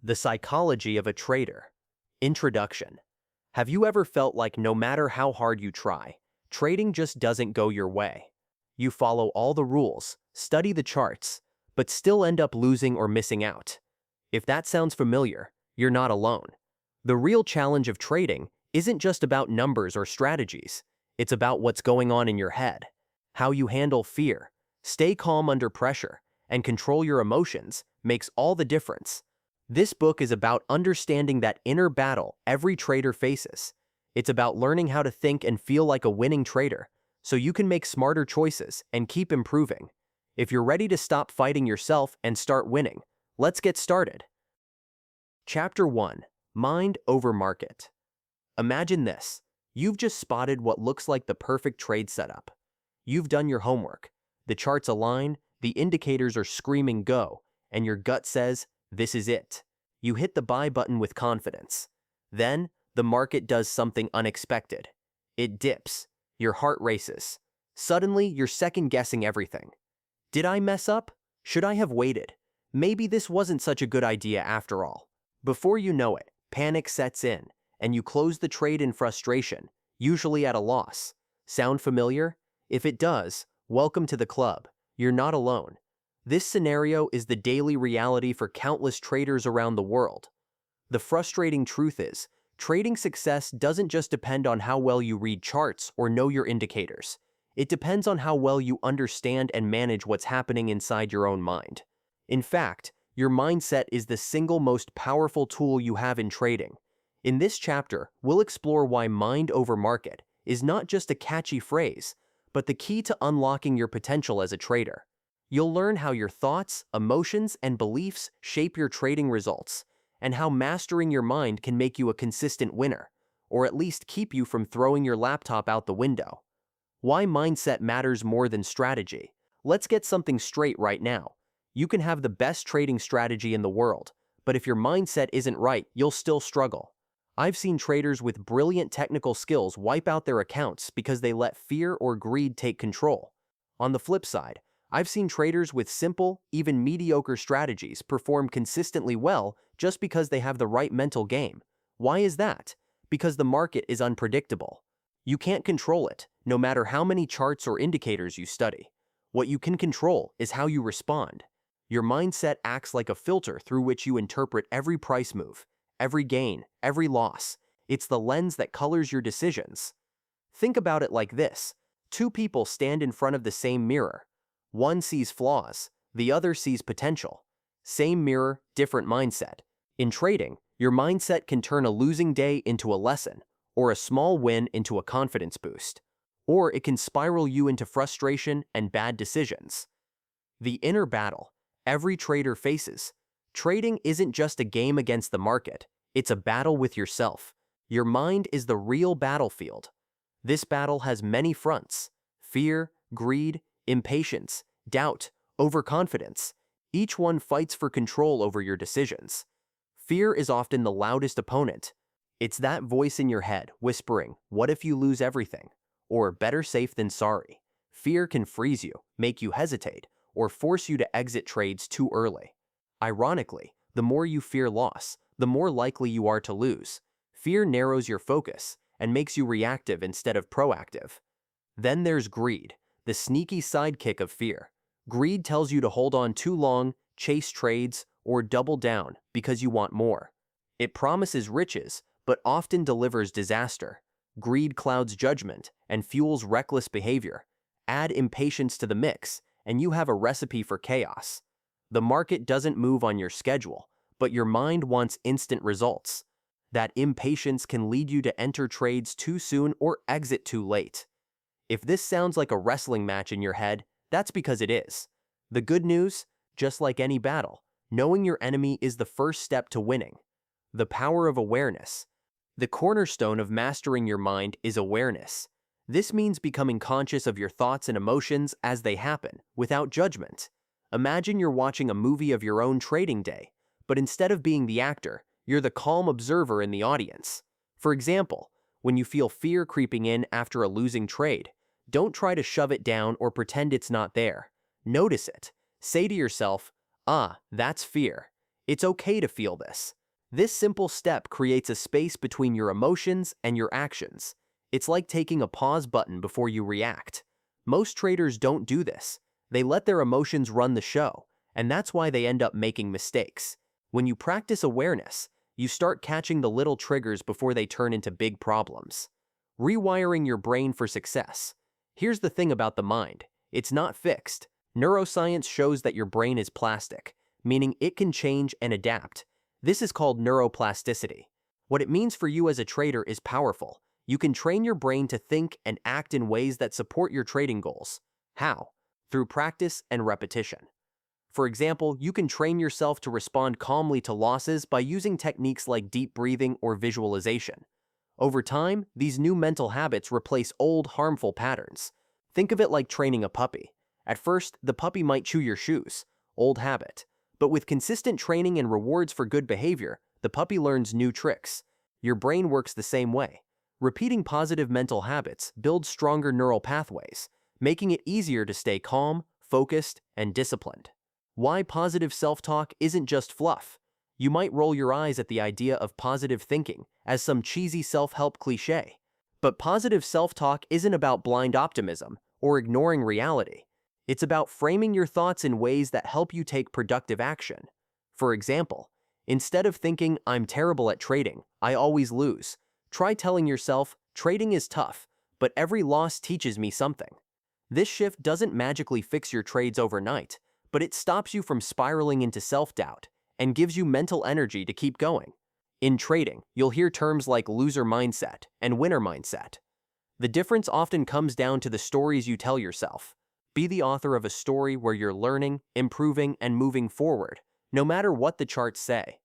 The Psychology of a Trader. Introduction. Have you ever felt like no matter how hard you try, trading just doesn't go your way? You follow all the rules, study the charts, but still end up losing or missing out. If that sounds familiar, you're not alone. The real challenge of trading isn't just about numbers or strategies. It's about what's going on in your head, how you handle fear, stay calm under pressure, and control your emotions makes all the difference. This book is about understanding that inner battle every trader faces. It's about learning how to think and feel like a winning trader, so you can make smarter choices and keep improving. If you're ready to stop fighting yourself and start winning, let's get started. Chapter 1. Mind over Market. Imagine this. You've just spotted what looks like the perfect trade setup. You've done your homework. The charts align, the indicators are screaming go, and your gut says, this is it. You hit the buy button with confidence. Then, the market does something unexpected. It dips. Your heart races. Suddenly, you're second-guessing everything. Did I mess up? Should I have waited? Maybe this wasn't such a good idea after all. Before you know it, panic sets in, and you close the trade in frustration, usually at a loss. Sound familiar? If it does, welcome to the club. You're not alone. This scenario is the daily reality for countless traders around the world. The frustrating truth is, trading success doesn't just depend on how well you read charts or know your indicators. It depends on how well you understand and manage what's happening inside your own mind. In fact, your mindset is the single most powerful tool you have in trading. In this chapter, we'll explore why mind over market is not just a catchy phrase, but the key to unlocking your potential as a trader. You'll learn how your thoughts, emotions, and beliefs shape your trading results, and how mastering your mind can make you a consistent winner, or at least keep you from throwing your laptop out the window. Why mindset matters more than strategy. Let's get something straight right now. You can have the best trading strategy in the world, but if your mindset isn't right, you'll still struggle. I've seen traders with brilliant technical skills wipe out their accounts because they let fear or greed take control. On the flip side, I've seen traders with simple, even mediocre strategies perform consistently well just because they have the right mental game. Why is that? Because the market is unpredictable. You can't control it, no matter how many charts or indicators you study. What you can control is how you respond. Your mindset acts like a filter through which you interpret every price move, every gain, every loss. It's the lens that colors your decisions. Think about it like this. Two people stand in front of the same mirror. One sees flaws, the other sees potential. Same mirror, different mindset. In trading, your mindset can turn a losing day into a lesson, or a small win into a confidence boost. Or it can spiral you into frustration and bad decisions. The inner battle every trader faces. Trading isn't just a game against the market, it's a battle with yourself. Your mind is the real battlefield. This battle has many fronts: fear, greed, impatience, doubt, overconfidence. Each one fights for control over your decisions. Fear is often the loudest opponent. It's that voice in your head whispering, "What if you lose everything?" Or "Better safe than sorry." Fear can freeze you, make you hesitate, or force you to exit trades too early. Ironically, the more you fear loss, the more likely you are to lose. Fear narrows your focus and makes you reactive instead of proactive. Then there's greed, the sneaky sidekick of fear. Greed tells you to hold on too long, chase trades, or double down because you want more. It promises riches, but often delivers disaster. Greed clouds judgment and fuels reckless behavior. Add impatience to the mix, and you have a recipe for chaos. The market doesn't move on your schedule, but your mind wants instant results. That impatience can lead you to enter trades too soon or exit too late. If this sounds like a wrestling match in your head, that's because it is. The good news, just like any battle, knowing your enemy is the first step to winning. The power of awareness. The cornerstone of mastering your mind is awareness. This means becoming conscious of your thoughts and emotions as they happen, without judgment. Imagine you're watching a movie of your own trading day, but instead of being the actor, you're the calm observer in the audience. For example, when you feel fear creeping in after a losing trade, don't try to shove it down or pretend it's not there. Notice it. Say to yourself, "Ah, that's fear." It's okay to feel this. This simple step creates a space between your emotions and your actions. It's like taking a pause button before you react. Most traders don't do this. They let their emotions run the show, and that's why they end up making mistakes. When you practice awareness, you start catching the little triggers before they turn into big problems. Rewiring your brain for success. Here's the thing about the mind. It's not fixed. Neuroscience shows that your brain is plastic, meaning it can change and adapt. This is called neuroplasticity. What it means for you as a trader is powerful. You can train your brain to think and act in ways that support your trading goals. How? Through practice and repetition. For example, you can train yourself to respond calmly to losses by using techniques like deep breathing or visualization. Over time, these new mental habits replace old harmful patterns. Think of it like training a puppy. At first, the puppy might chew your shoes, old habit. But with consistent training and rewards for good behavior, the puppy learns new tricks. Your brain works the same way. Repeating positive mental habits builds stronger neural pathways, making it easier to stay calm, focused, and disciplined. Why positive self-talk isn't just fluff. You might roll your eyes at the idea of positive thinking as some cheesy self-help cliché. But positive self-talk isn't about blind optimism or ignoring reality. It's about framing your thoughts in ways that help you take productive action. For example, instead of thinking, "I'm terrible at trading, I always lose," try telling yourself, "Trading is tough, but every loss teaches me something." This shift doesn't magically fix your trades overnight, but it stops you from spiraling into self-doubt and gives you mental energy to keep going. In trading, you'll hear terms like loser mindset and winner mindset. The difference often comes down to the stories you tell yourself. Be the author of a story where you're learning, improving, and moving forward, no matter what the charts say.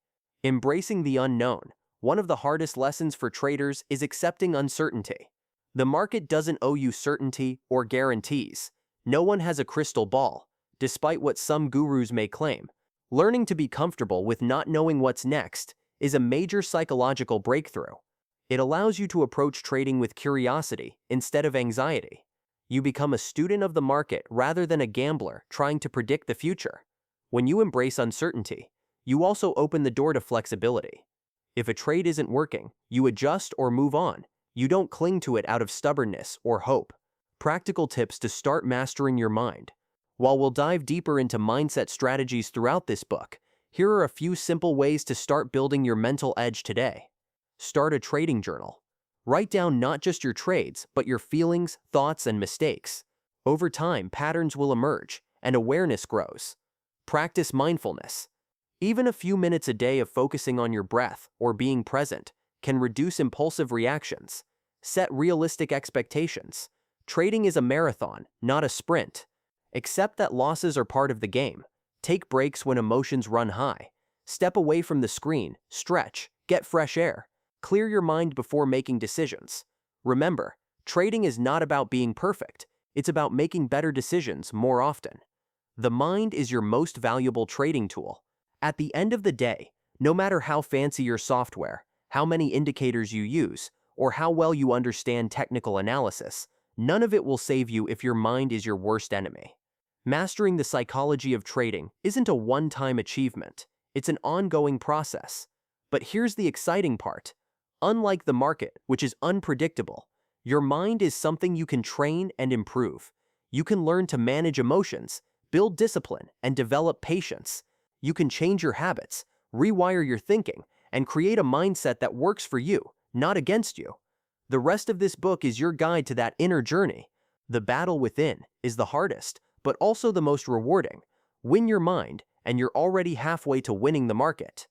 Embracing the unknown. One of the hardest lessons for traders is accepting uncertainty. The market doesn't owe you certainty or guarantees. No one has a crystal ball, despite what some gurus may claim. Learning to be comfortable with not knowing what's next is a major psychological breakthrough. It allows you to approach trading with curiosity instead of anxiety. You become a student of the market rather than a gambler trying to predict the future. When you embrace uncertainty, you also open the door to flexibility. If a trade isn't working, you adjust or move on. You don't cling to it out of stubbornness or hope. Practical tips to start mastering your mind. While we'll dive deeper into mindset strategies throughout this book, here are a few simple ways to start building your mental edge today. Start a trading journal. Write down not just your trades, but your feelings, thoughts, and mistakes. Over time, patterns will emerge, and awareness grows. Practice mindfulness. Even a few minutes a day of focusing on your breath or being present can reduce impulsive reactions. Set realistic expectations. Trading is a marathon, not a sprint. Accept that losses are part of the game. Take breaks when emotions run high. Step away from the screen, stretch, get fresh air. Clear your mind before making decisions. Remember, trading is not about being perfect. It's about making better decisions more often. The mind is your most valuable trading tool. At the end of the day, no matter how fancy your software, how many indicators you use, or how well you understand technical analysis, none of it will save you if your mind is your worst enemy. Mastering the psychology of trading isn't a one-time achievement. It's an ongoing process. But here's the exciting part. Unlike the market, which is unpredictable, your mind is something you can train and improve. You can learn to manage emotions, build discipline, and develop patience. You can change your habits, rewire your thinking, and create a mindset that works for you, not against you. The rest of this book is your guide to that inner journey. The battle within is the hardest, but also the most rewarding. Win your mind, and you're already halfway to winning the market.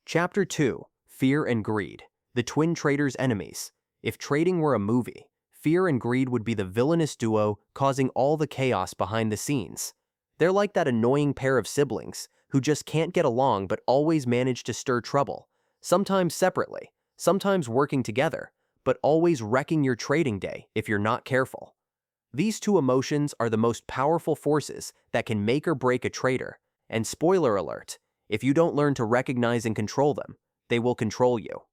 Chapter 2. Fear and Greed, the twin traders' enemies. If trading were a movie, fear and greed would be the villainous duo causing all the chaos behind the scenes. They're like that annoying pair of siblings who just can't get along but always manage to stir trouble, sometimes separately, sometimes working together, but always wrecking your trading day if you're not careful. These two emotions are the most powerful forces that can make or break a trader, and spoiler alert, if you don't learn to recognize and control them, they will control you.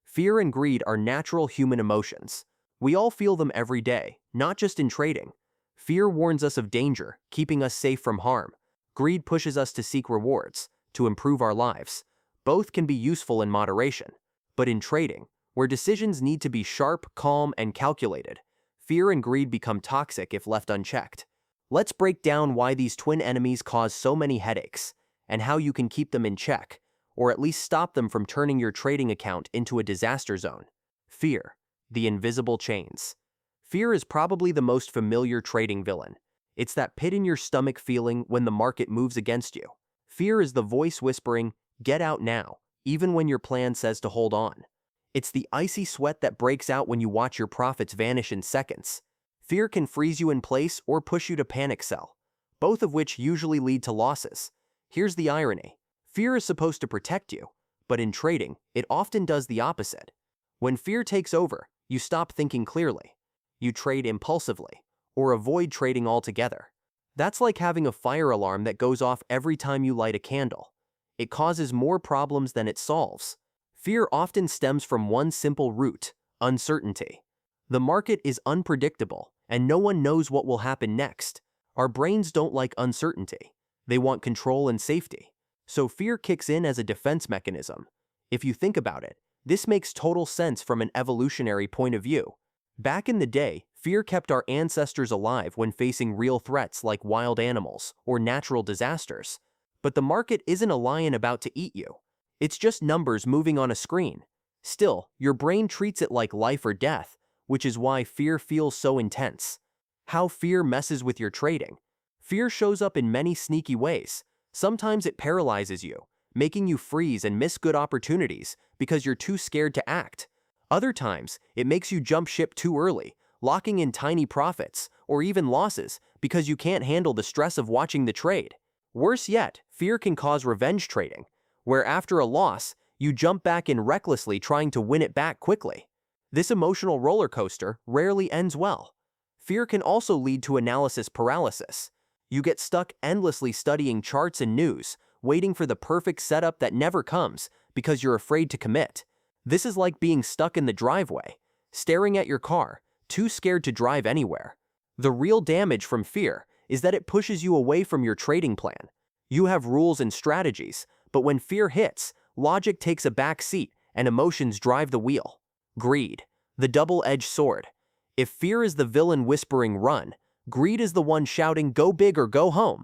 Fear and greed are natural human emotions. We all feel them every day, not just in trading. Fear warns us of danger, keeping us safe from harm. Greed pushes us to seek rewards, to improve our lives. Both can be useful in moderation. But in trading, where decisions need to be sharp, calm, and calculated, fear and greed become toxic if left unchecked. Let's break down why these twin enemies cause so many headaches, and how you can keep them in check, or at least stop them from turning your trading account into a disaster zone. Fear, the invisible chains. Fear is probably the most familiar trading villain. It's that pit in your stomach feeling when the market moves against you. Fear is the voice whispering, "Get out now," even when your plan says to hold on. It's the icy sweat that breaks out when you watch your profits vanish in seconds. Fear can freeze you in place or push you to panic sell, both of which usually lead to losses. Here's the irony. Fear is supposed to protect you, but in trading, it often does the opposite. When fear takes over, you stop thinking clearly. You trade impulsively, or avoid trading altogether. That's like having a fire alarm that goes off every time you light a candle. It causes more problems than it solves. Fear often stems from one simple root: uncertainty. The market is unpredictable, and no one knows what will happen next. Our brains don't like uncertainty. They want control and safety. So fear kicks in as a defense mechanism. If you think about it, this makes total sense from an evolutionary point of view. Back in the day, fear kept our ancestors alive when facing real threats like wild animals or natural disasters. But the market isn't a lion about to eat you. It's just numbers moving on a screen. Still, your brain treats it like life or death, which is why fear feels so intense. How fear messes with your trading. Fear shows up in many sneaky ways. Sometimes it paralyzes you, making you freeze and miss good opportunities because you're too scared to act. Other times, it makes you jump ship too early, locking in tiny profits or even losses because you can't handle the stress of watching the trade. Worse yet, fear can cause revenge trading, where after a loss, you jump back in recklessly trying to win it back quickly. This emotional roller coaster rarely ends well. Fear can also lead to analysis paralysis. You get stuck endlessly studying charts and news, waiting for the perfect setup that never comes because you're afraid to commit. This is like being stuck in the driveway, staring at your car, too scared to drive anywhere. The real damage from fear is that it pushes you away from your trading plan. You have rules and strategies, but when fear hits, logic takes a back seat and emotions drive the wheel. Greed, the double-edged sword. If fear is the villain whispering run, greed is the one shouting go big or go home.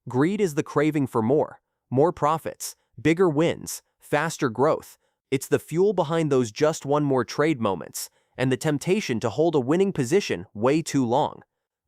Greed is the craving for more profits, bigger wins, faster growth. It's the fuel behind those just one more trade moments, and the temptation to hold a winning position way too long.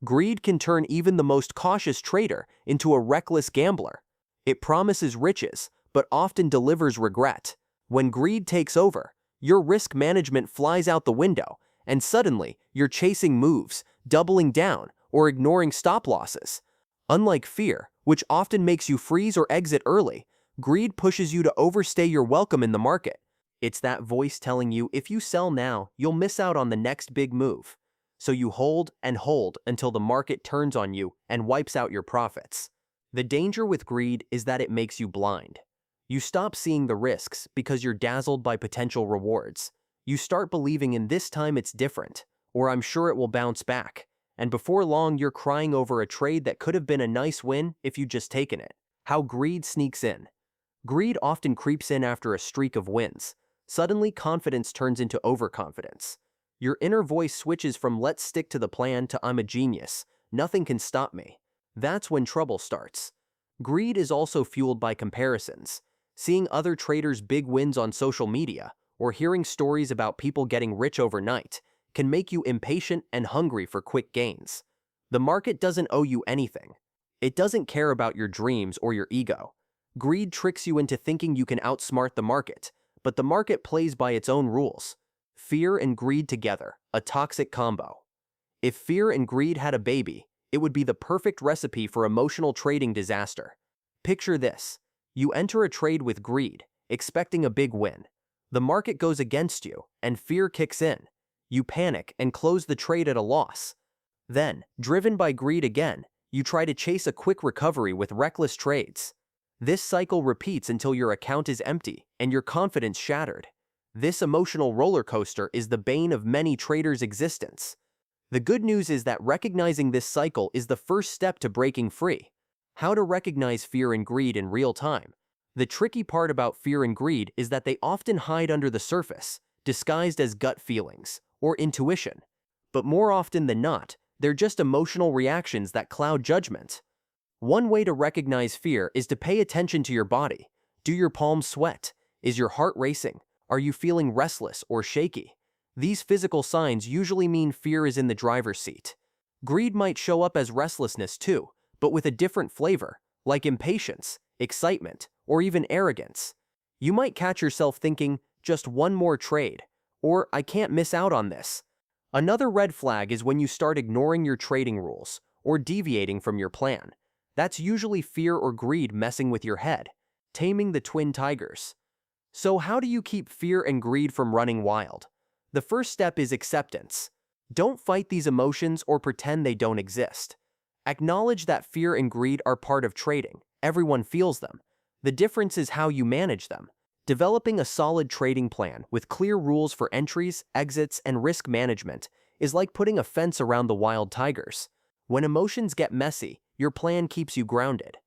Greed can turn even the most cautious trader into a reckless gambler. It promises riches, but often delivers regret. When greed takes over, your risk management flies out the window, and suddenly you're chasing moves, doubling down, or ignoring stop losses. Unlike fear, which often makes you freeze or exit early, greed pushes you to overstay your welcome in the market. It's that voice telling you if you sell now, you'll miss out on the next big move. So you hold and hold until the market turns on you and wipes out your profits. The danger with greed is that it makes you blind. You stop seeing the risks because you're dazzled by potential rewards. You start believing in this time it's different, or I'm sure it will bounce back. And before long, you're crying over a trade that could have been a nice win if you'd just taken it. How greed sneaks in. Greed often creeps in after a streak of wins. Suddenly, confidence turns into overconfidence. Your inner voice switches from "let's stick to the plan" to "I'm a genius, nothing can stop me." That's when trouble starts. Greed is also fueled by comparisons. Seeing other traders' big wins on social media, or hearing stories about people getting rich overnight, can make you impatient and hungry for quick gains. The market doesn't owe you anything. It doesn't care about your dreams or your ego. Greed tricks you into thinking you can outsmart the market, but the market plays by its own rules. Fear and greed together, a toxic combo. If fear and greed had a baby, it would be the perfect recipe for emotional trading disaster. Picture this. You enter a trade with greed, expecting a big win. The market goes against you, and fear kicks in. You panic and close the trade at a loss. Then, driven by greed again, you try to chase a quick recovery with reckless trades. This cycle repeats until your account is empty and your confidence shattered. This emotional roller coaster is the bane of many traders' existence. The good news is that recognizing this cycle is the first step to breaking free. How to recognize fear and greed in real time. The tricky part about fear and greed is that they often hide under the surface, disguised as gut feelings or intuition. But more often than not, they're just emotional reactions that cloud judgment. One way to recognize fear is to pay attention to your body. Do your palms sweat? Is your heart racing? Are you feeling restless or shaky? These physical signs usually mean fear is in the driver's seat. Greed might show up as restlessness too, but with a different flavor, like impatience, excitement, or even arrogance. You might catch yourself thinking, just one more trade, or I can't miss out on this. Another red flag is when you start ignoring your trading rules or deviating from your plan. That's usually fear or greed messing with your head, taming the twin tigers. So how do you keep fear and greed from running wild? The first step is acceptance. Don't fight these emotions or pretend they don't exist. Acknowledge that fear and greed are part of trading. Everyone feels them. The difference is how you manage them. Developing a solid trading plan with clear rules for entries, exits, and risk management is like putting a fence around the wild tigers. When emotions get messy, your plan keeps you grounded.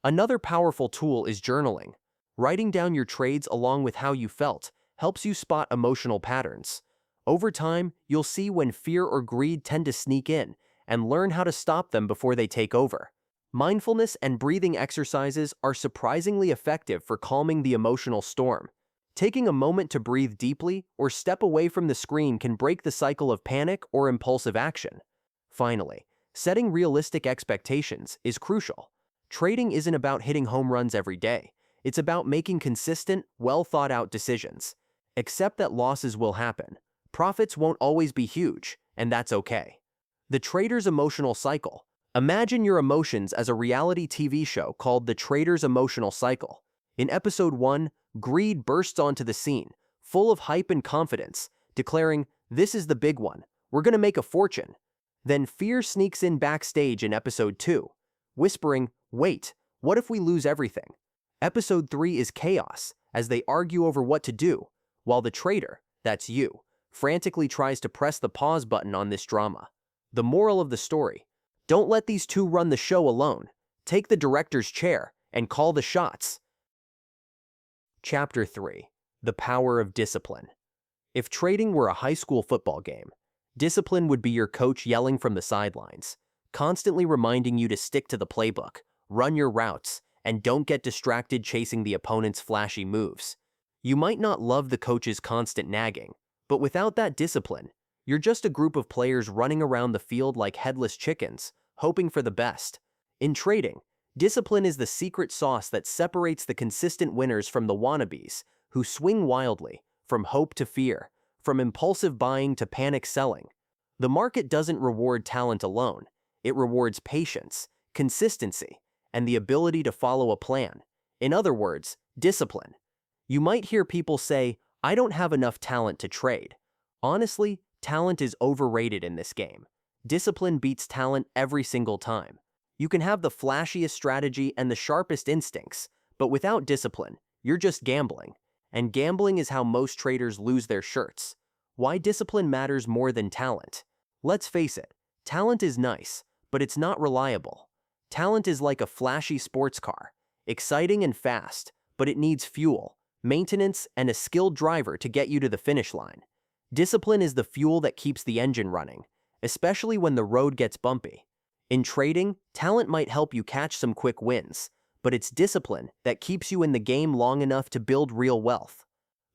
Another powerful tool is journaling. Writing down your trades along with how you felt helps you spot emotional patterns. Over time, you'll see when fear or greed tend to sneak in and learn how to stop them before they take over. Mindfulness and breathing exercises are surprisingly effective for calming the emotional storm. Taking a moment to breathe deeply or step away from the screen can break the cycle of panic or impulsive action. Finally, setting realistic expectations is crucial. Trading isn't about hitting home runs every day. It's about making consistent, well-thought-out decisions. Accept that losses will happen. Profits won't always be huge, and that's okay. The trader's emotional cycle. Imagine your emotions as a reality TV show called The Trader's Emotional Cycle. In episode 1, greed bursts onto the scene, full of hype and confidence, declaring, "This is the big one. We're gonna make a fortune." Then fear sneaks in backstage in episode 2, whispering, "Wait, what if we lose everything?" Episode 3 is chaos, as they argue over what to do, while the trader, that's you, frantically tries to press the pause button on this drama. The moral of the story: don't let these two run the show alone. Take the director's chair and call the shots. Chapter 3. The Power of Discipline. If trading were a high school football game, discipline would be your coach yelling from the sidelines, constantly reminding you to stick to the playbook, run your routes, and don't get distracted chasing the opponent's flashy moves. You might not love the coach's constant nagging, but without that discipline, you're just a group of players running around the field like headless chickens, hoping for the best. In trading, discipline is the secret sauce that separates the consistent winners from the wannabes, who swing wildly, from hope to fear, from impulsive buying to panic selling. The market doesn't reward talent alone. It rewards patience, consistency, and the ability to follow a plan. In other words, discipline. You might hear people say, "I don't have enough talent to trade." Honestly, talent is overrated in this game. Discipline beats talent every single time. You can have the flashiest strategy and the sharpest instincts, but without discipline, you're just gambling. And gambling is how most traders lose their shirts. Why discipline matters more than talent? Let's face it, talent is nice, but it's not reliable. Talent is like a flashy sports car, exciting and fast, but it needs fuel, maintenance, and a skilled driver to get you to the finish line. Discipline is the fuel that keeps the engine running, especially when the road gets bumpy. In trading, talent might help you catch some quick wins, but it's discipline that keeps you in the game long enough to build real wealth.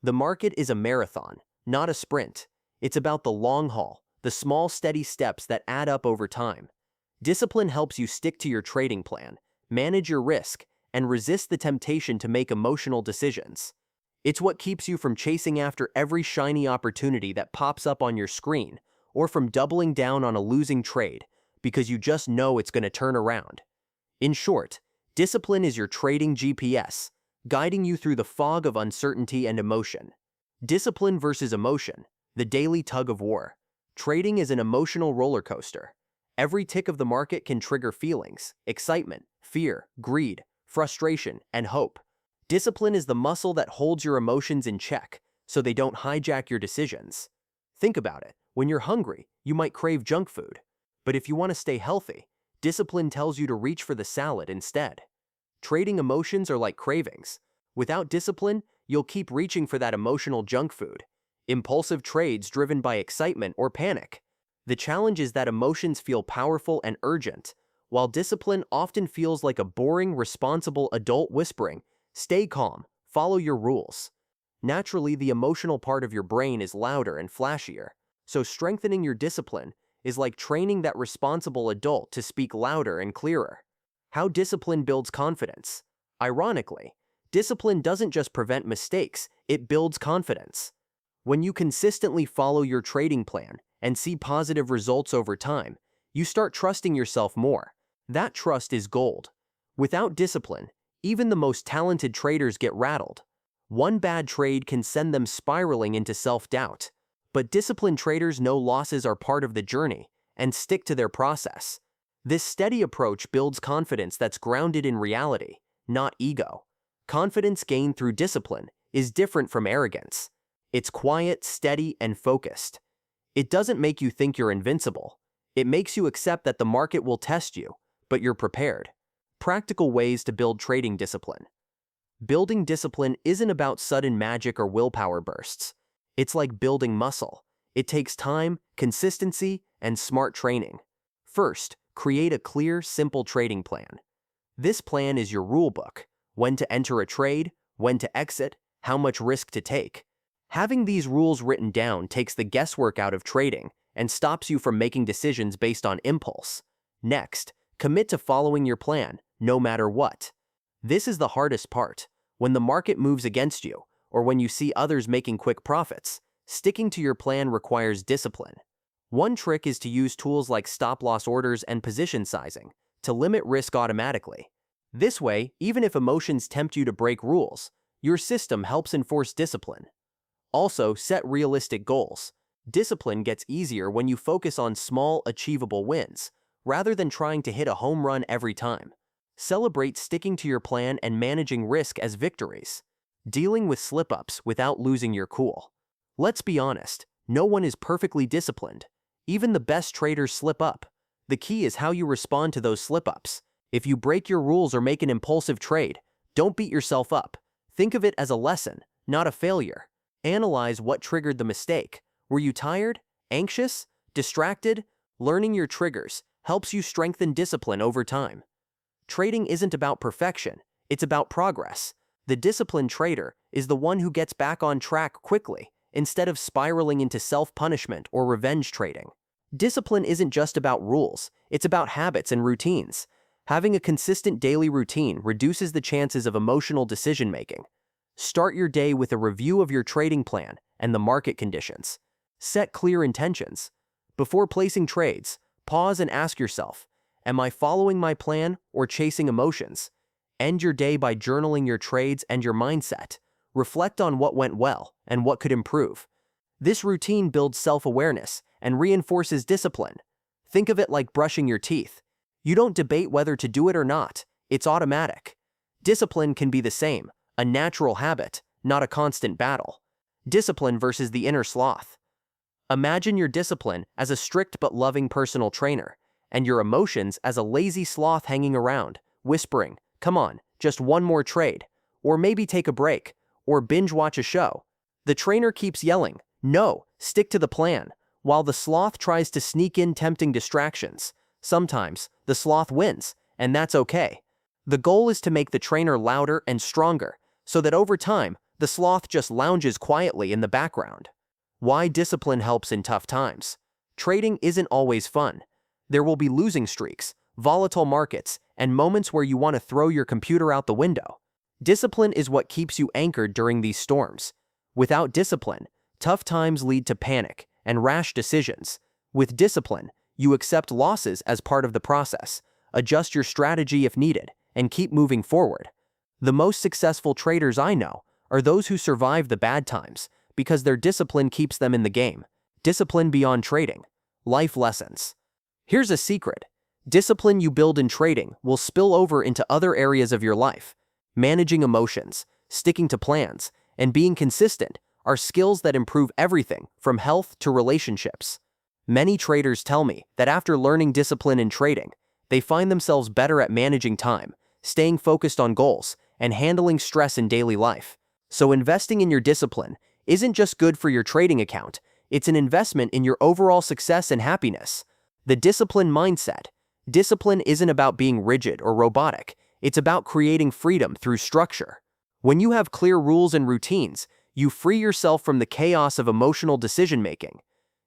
The market is a marathon, not a sprint. It's about the long haul, the small steady steps that add up over time. Discipline helps you stick to your trading plan, manage your risk, and resist the temptation to make emotional decisions. It's what keeps you from chasing after every shiny opportunity that pops up on your screen, or from doubling down on a losing trade because you just know it's going to turn around. In short, discipline is your trading GPS, guiding you through the fog of uncertainty and emotion. Discipline versus emotion, the daily tug of war. Trading is an emotional roller coaster. Every tick of the market can trigger feelings, excitement, fear, greed, frustration, and hope. Discipline is the muscle that holds your emotions in check, so they don't hijack your decisions. Think about it. When you're hungry, you might crave junk food. But if you want to stay healthy, discipline tells you to reach for the salad instead. Trading emotions are like cravings. Without discipline, you'll keep reaching for that emotional junk food. Impulsive trades driven by excitement or panic. The challenge is that emotions feel powerful and urgent, while discipline often feels like a boring, responsible adult whispering, "Stay calm, follow your rules." Naturally, the emotional part of your brain is louder and flashier, so strengthening your discipline is like training that responsible adult to speak louder and clearer. How discipline builds confidence. Ironically, discipline doesn't just prevent mistakes, it builds confidence. When you consistently follow your trading plan and see positive results over time, you start trusting yourself more. That trust is gold. Without discipline, even the most talented traders get rattled. One bad trade can send them spiraling into self-doubt. But disciplined traders know losses are part of the journey and stick to their process. This steady approach builds confidence that's grounded in reality, not ego. Confidence gained through discipline is different from arrogance. It's quiet, steady, and focused. It doesn't make you think you're invincible. It makes you accept that the market will test you, but you're prepared. Practical ways to build trading discipline. Building discipline isn't about sudden magic or willpower bursts. It's like building muscle. It takes time, consistency, and smart training. First, create a clear, simple trading plan. This plan is your rulebook: when to enter a trade, when to exit, how much risk to take. Having these rules written down takes the guesswork out of trading and stops you from making decisions based on impulse. Next, commit to following your plan, no matter what. This is the hardest part. When the market moves against you, or when you see others making quick profits, sticking to your plan requires discipline. One trick is to use tools like stop-loss orders and position sizing to limit risk automatically. This way, even if emotions tempt you to break rules, your system helps enforce discipline. Also, set realistic goals. Discipline gets easier when you focus on small, achievable wins, rather than trying to hit a home run every time. Celebrate sticking to your plan and managing risk as victories. Dealing with slip-ups without losing your cool. Let's be honest, no one is perfectly disciplined. Even the best traders slip up. The key is how you respond to those slip-ups. If you break your rules or make an impulsive trade, don't beat yourself up. Think of it as a lesson, not a failure. Analyze what triggered the mistake. Were you tired, anxious, distracted? Learning your triggers helps you strengthen discipline over time. Trading isn't about perfection, it's about progress. The disciplined trader is the one who gets back on track quickly, instead of spiraling into self-punishment or revenge trading. Discipline isn't just about rules, it's about habits and routines. Having a consistent daily routine reduces the chances of emotional decision-making. Start your day with a review of your trading plan and the market conditions. Set clear intentions. Before placing trades, pause and ask yourself, am I following my plan or chasing emotions? End your day by journaling your trades and your mindset. Reflect on what went well and what could improve. This routine builds self-awareness and reinforces discipline. Think of it like brushing your teeth. You don't debate whether to do it or not. It's automatic. Discipline can be the same, a natural habit, not a constant battle. Discipline versus the inner sloth. Imagine your discipline as a strict but loving personal trainer, and your emotions as a lazy sloth hanging around, whispering, "Come on, just one more trade," or maybe take a break, or binge watch a show. The trainer keeps yelling, "No, stick to the plan," while the sloth tries to sneak in tempting distractions. Sometimes, the sloth wins, and that's okay. The goal is to make the trainer louder and stronger, so that over time, the sloth just lounges quietly in the background. Why discipline helps in tough times. Trading isn't always fun. There will be losing streaks, volatile markets, and moments where you want to throw your computer out the window. Discipline is what keeps you anchored during these storms. Without discipline, tough times lead to panic and rash decisions. With discipline, you accept losses as part of the process, adjust your strategy if needed, and keep moving forward. The most successful traders I know are those who survive the bad times because their discipline keeps them in the game. Discipline beyond trading. Life lessons. Here's a secret. Discipline you build in trading will spill over into other areas of your life. Managing emotions, sticking to plans, and being consistent are skills that improve everything from health to relationships. Many traders tell me that after learning discipline in trading, they find themselves better at managing time, staying focused on goals, and handling stress in daily life. So investing in your discipline isn't just good for your trading account, it's an investment in your overall success and happiness. The discipline mindset. Discipline isn't about being rigid or robotic, it's about creating freedom through structure. When you have clear rules and routines, you free yourself from the chaos of emotional decision-making.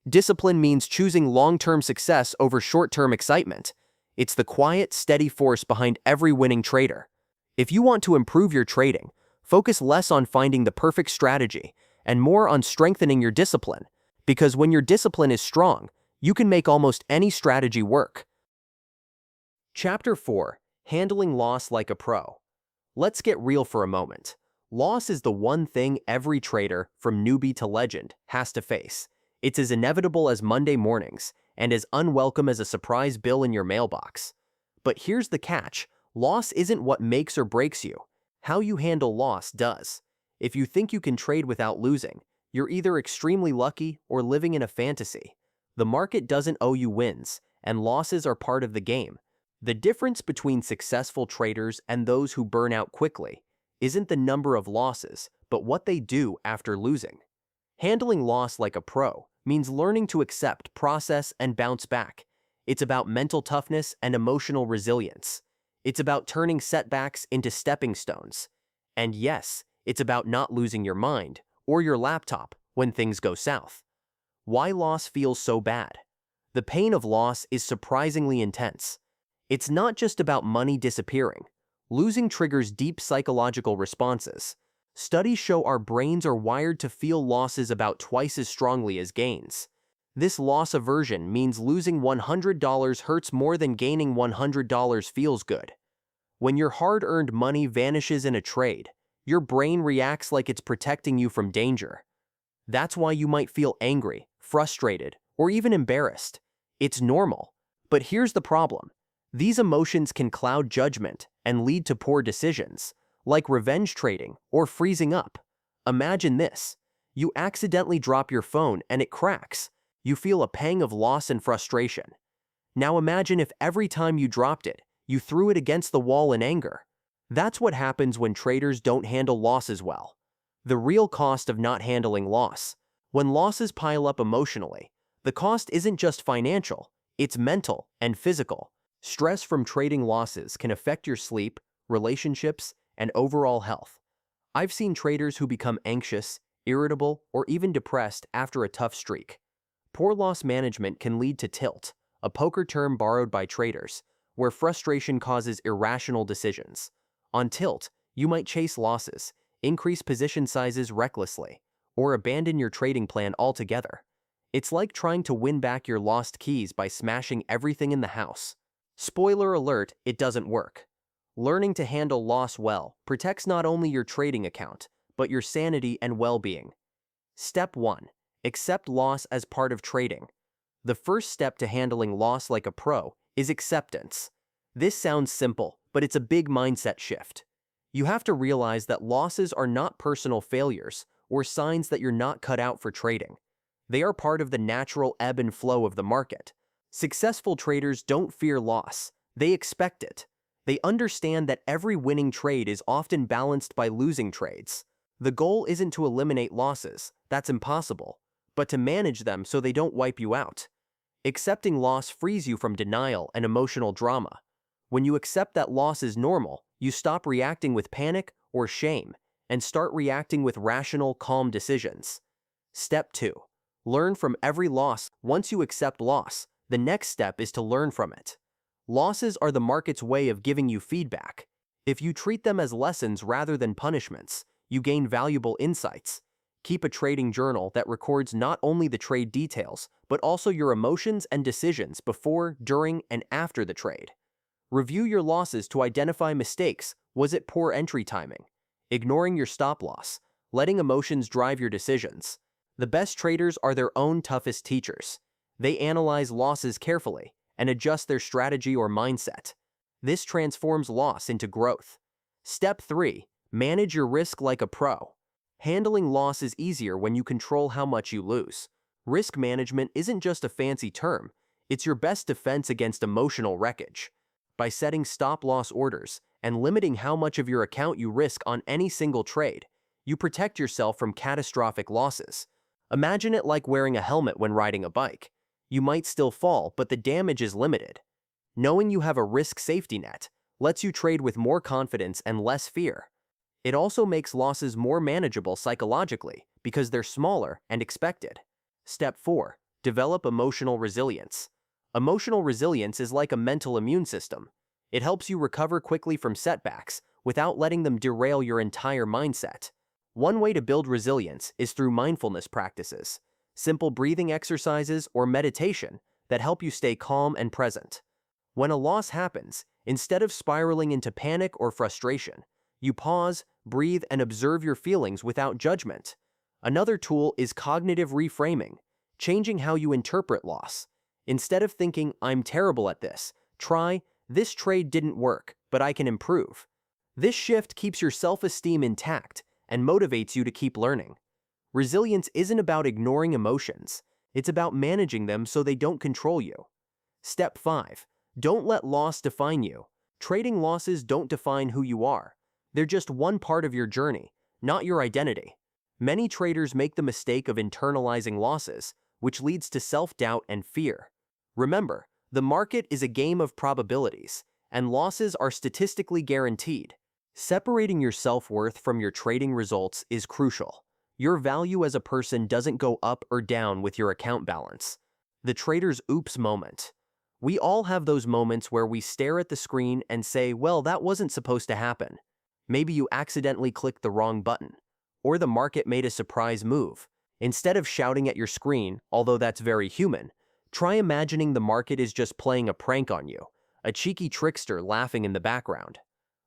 Discipline means choosing long-term success over short-term excitement. It's the quiet, steady force behind every winning trader. If you want to improve your trading, focus less on finding the perfect strategy and more on strengthening your discipline, because when your discipline is strong, you can make almost any strategy work. Chapter 4. Handling Loss Like a Pro. Let's get real for a moment. Loss is the one thing every trader, from newbie to legend, has to face. It's as inevitable as Monday mornings, and as unwelcome as a surprise bill in your mailbox. But here's the catch. Loss isn't what makes or breaks you. How you handle loss does. If you think you can trade without losing, you're either extremely lucky or living in a fantasy. The market doesn't owe you wins, and losses are part of the game. The difference between successful traders and those who burn out quickly isn't the number of losses, but what they do after losing. Handling loss like a pro means learning to accept, process, and bounce back. It's about mental toughness and emotional resilience. It's about turning setbacks into stepping stones. And yes, it's about not losing your mind or your laptop when things go south. Why loss feels so bad? The pain of loss is surprisingly intense. It's not just about money disappearing. Losing triggers deep psychological responses. Studies show our brains are wired to feel losses about twice as strongly as gains. This loss aversion means losing $100 hurts more than gaining $100 feels good. When your hard-earned money vanishes in a trade, your brain reacts like it's protecting you from danger. That's why you might feel angry, frustrated, or even embarrassed. It's normal. But here's the problem. These emotions can cloud judgment and lead to poor decisions, like revenge trading or freezing up. Imagine this. You accidentally drop your phone and it cracks. You feel a pang of loss and frustration. Now imagine if every time you dropped it, you threw it against the wall in anger. That's what happens when traders don't handle losses well. The real cost of not handling loss. When losses pile up emotionally, the cost isn't just financial, it's mental and physical. Stress from trading losses can affect your sleep, relationships, and overall health. I've seen traders who become anxious, irritable, or even depressed after a tough streak. Poor loss management can lead to tilt, a poker term borrowed by traders, where frustration causes irrational decisions. On tilt, you might chase losses, increase position sizes recklessly, or abandon your trading plan altogether. It's like trying to win back your lost keys by smashing everything in the house. Spoiler alert, it doesn't work. Learning to handle loss well protects not only your trading account, but your sanity and well-being. Step 1. Accept loss as part of trading. The first step to handling loss like a pro is acceptance. This sounds simple, but it's a big mindset shift. You have to realize that losses are not personal failures or signs that you're not cut out for trading. They are part of the natural ebb and flow of the market. Successful traders don't fear loss, they expect it. They understand that every winning trade is often balanced by losing trades. The goal isn't to eliminate losses, that's impossible, but to manage them so they don't wipe you out. Accepting loss frees you from denial and emotional drama. When you accept that loss is normal, you stop reacting with panic or shame and start reacting with rational, calm decisions. Step 2. Learn from every loss. Once you accept loss, the next step is to learn from it. Losses are the market's way of giving you feedback. If you treat them as lessons rather than punishments, you gain valuable insights. Keep a trading journal that records not only the trade details, but also your emotions and decisions before, during, and after the trade. Review your losses to identify mistakes. Was it poor entry timing? Ignoring your stop loss? Letting emotions drive your decisions? The best traders are their own toughest teachers. They analyze losses carefully and adjust their strategy or mindset. This transforms loss into growth. Step 3. Manage your risk like a pro. Handling loss is easier when you control how much you lose. Risk management isn't just a fancy term, it's your best defense against emotional wreckage. By setting stop-loss orders and limiting how much of your account you risk on any single trade. You protect yourself from catastrophic losses. Imagine it like wearing a helmet when riding a bike. You might still fall, but the damage is limited. Knowing you have a risk safety net lets you trade with more confidence and less fear. It also makes losses more manageable psychologically because they're smaller and expected. Step 4. Develop emotional resilience. Emotional resilience is like a mental immune system. It helps you recover quickly from setbacks without letting them derail your entire mindset. One way to build resilience is through mindfulness practices, simple breathing exercises, or meditation that help you stay calm and present. When a loss happens, instead of spiraling into panic or frustration, you pause, breathe, and observe your feelings without judgment. Another tool is cognitive reframing, changing how you interpret loss. Instead of thinking, "I'm terrible at this," try, "This trade didn't work, but I can improve." This shift keeps your self-esteem intact and motivates you to keep learning. Resilience isn't about ignoring emotions. It's about managing them so they don't control you. Step 5. Don't let loss define you. Trading losses don't define who you are. They're just one part of your journey, not your identity. Many traders make the mistake of internalizing losses, which leads to self-doubt and fear. Remember, the market is a game of probabilities, and losses are statistically guaranteed. Separating your self-worth from your trading results is crucial. Your value as a person doesn't go up or down with your account balance. The trader's oops moment. We all have those moments where we stare at the screen and say, "Well, that wasn't supposed to happen." Maybe you accidentally clicked the wrong button, or the market made a surprise move. Instead of shouting at your screen, although that's very human, try imagining the market is just playing a prank on you, a cheeky trickster laughing in the background.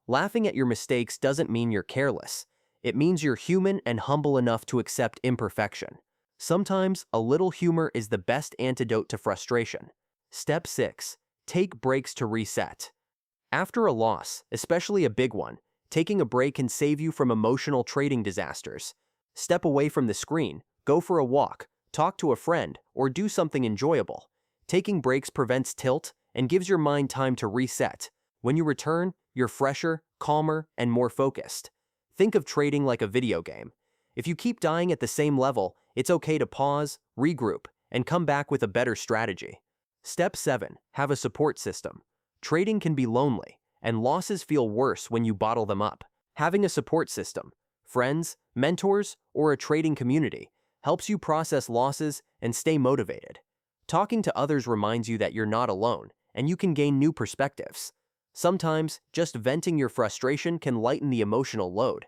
Laughing at your mistakes doesn't mean you're careless. It means you're human and humble enough to accept imperfection. Sometimes, a little humor is the best antidote to frustration. Step 6. Take breaks to reset. After a loss, especially a big one, taking a break can save you from emotional trading disasters. Step away from the screen, go for a walk, talk to a friend, or do something enjoyable. Taking breaks prevents tilt and gives your mind time to reset. When you return, you're fresher, calmer, and more focused. Think of trading like a video game. If you keep dying at the same level, it's okay to pause, regroup, and come back with a better strategy. Step 7. Have a support system. Trading can be lonely, and losses feel worse when you bottle them up. Having a support system, friends, mentors, or a trading community helps you process losses and stay motivated. Talking to others reminds you that you're not alone, and you can gain new perspectives. Sometimes, just venting your frustration can lighten the emotional load.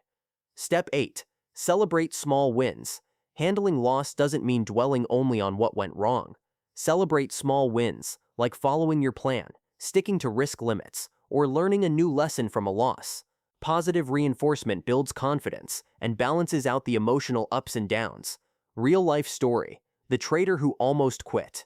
Step 8. Celebrate small wins. Handling loss doesn't mean dwelling only on what went wrong. Celebrate small wins, like following your plan, sticking to risk limits, or learning a new lesson from a loss. Positive reinforcement builds confidence and balances out the emotional ups and downs. Real-life story: the trader who almost quit.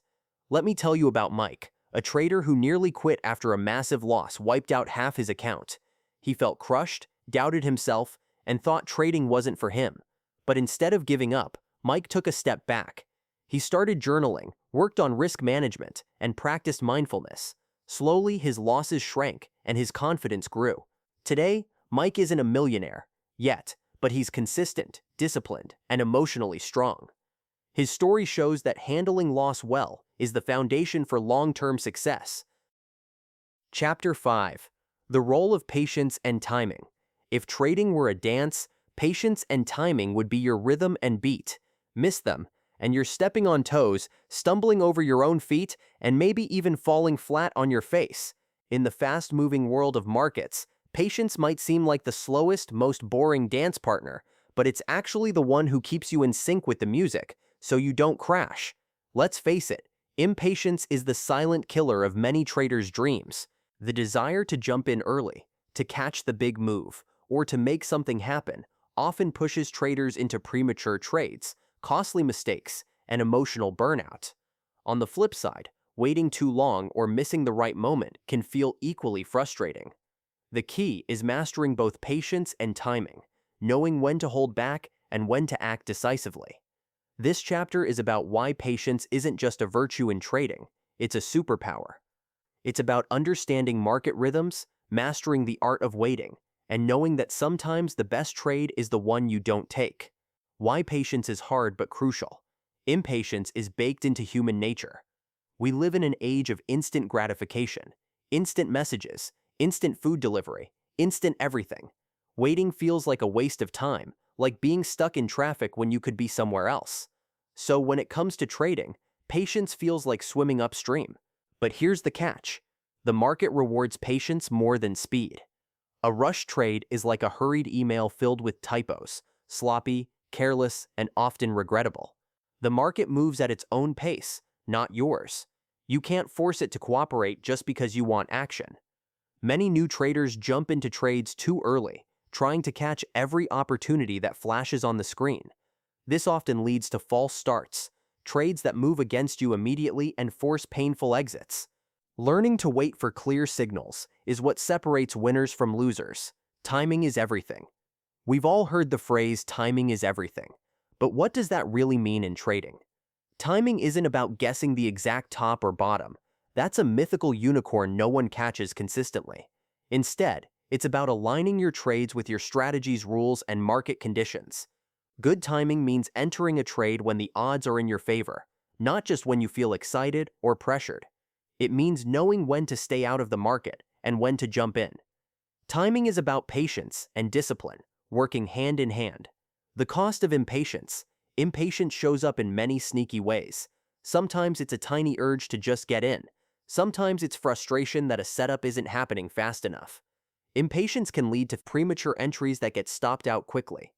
Let me tell you about Mike, a trader who nearly quit after a massive loss wiped out half his account. He felt crushed, doubted himself, and thought trading wasn't for him. But instead of giving up, Mike took a step back. He started journaling, worked on risk management, and practiced mindfulness. Slowly, his losses shrank and his confidence grew. Today, Mike isn't a millionaire yet, but he's consistent, disciplined, and emotionally strong. His story shows that handling loss well is the foundation for long-term success. Chapter 5. The role of patience and timing. If trading were a dance, patience and timing would be your rhythm and beat. Miss them, and you're stepping on toes, stumbling over your own feet, and maybe even falling flat on your face. In the fast-moving world of markets, patience might seem like the slowest, most boring dance partner, but it's actually the one who keeps you in sync with the music, so you don't crash. Let's face it, impatience is the silent killer of many traders' dreams. The desire to jump in early, to catch the big move, or to make something happen often pushes traders into premature trades, costly mistakes, and emotional burnout. On the flip side, waiting too long or missing the right moment can feel equally frustrating. The key is mastering both patience and timing, knowing when to hold back and when to act decisively. This chapter is about why patience isn't just a virtue in trading, it's a superpower. It's about understanding market rhythms, mastering the art of waiting, and knowing that sometimes the best trade is the one you don't take. Why patience is hard but crucial. Impatience is baked into human nature. We live in an age of instant gratification, instant messages, instant food delivery, instant everything. Waiting feels like a waste of time, like being stuck in traffic when you could be somewhere else. So when it comes to trading, patience feels like swimming upstream. But here's the catch. The market rewards patience more than speed. A rush trade is like a hurried email filled with typos, sloppy, careless, and often regrettable. The market moves at its own pace, not yours. You can't force it to cooperate just because you want action. Many new traders jump into trades too early, trying to catch every opportunity that flashes on the screen. This often leads to false starts, trades that move against you immediately and force painful exits. Learning to wait for clear signals is what separates winners from losers. Timing is everything. We've all heard the phrase, timing is everything. But what does that really mean in trading? Timing isn't about guessing the exact top or bottom. That's a mythical unicorn no one catches consistently. Instead, it's about aligning your trades with your strategy's rules and market conditions. Good timing means entering a trade when the odds are in your favor, not just when you feel excited or pressured. It means knowing when to stay out of the market and when to jump in. Timing is about patience and discipline, working hand in hand. The cost of impatience. Impatience shows up in many sneaky ways. Sometimes it's a tiny urge to just get in. Sometimes it's frustration that a setup isn't happening fast enough. Impatience can lead to premature entries that get stopped out quickly.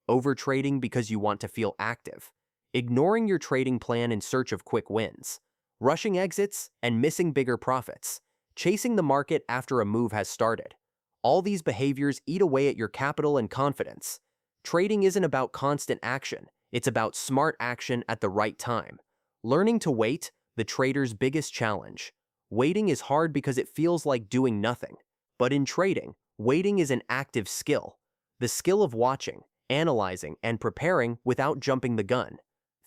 Overtrading because you want to feel active. Ignoring your trading plan in search of quick wins. Rushing exits and missing bigger profits. Chasing the market after a move has started. All these behaviors eat away at your capital and confidence. Trading isn't about constant action. It's about smart action at the right time. Learning to wait, the trader's biggest challenge. Waiting is hard because it feels like doing nothing. But in trading, waiting is an active skill. The skill of watching, analyzing, and preparing without jumping the gun.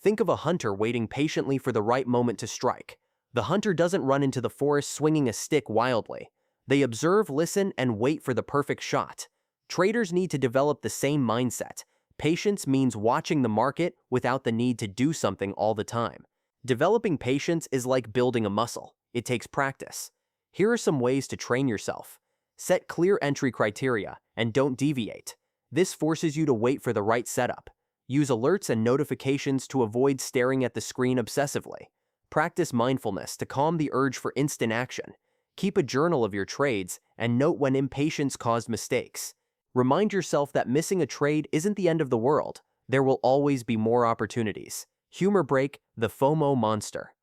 Think of a hunter waiting patiently for the right moment to strike. The hunter doesn't run into the forest swinging a stick wildly. They observe, listen, and wait for the perfect shot. Traders need to develop the same mindset. Patience means watching the market without the need to do something all the time. Developing patience is like building a muscle. It takes practice. Here are some ways to train yourself. Set clear entry criteria and don't deviate. This forces you to wait for the right setup. Use alerts and notifications to avoid staring at the screen obsessively. Practice mindfulness to calm the urge for instant action. Keep a journal of your trades and note when impatience caused mistakes. Remind yourself that missing a trade isn't the end of the world. There will always be more opportunities. Humor break, the FOMO monster.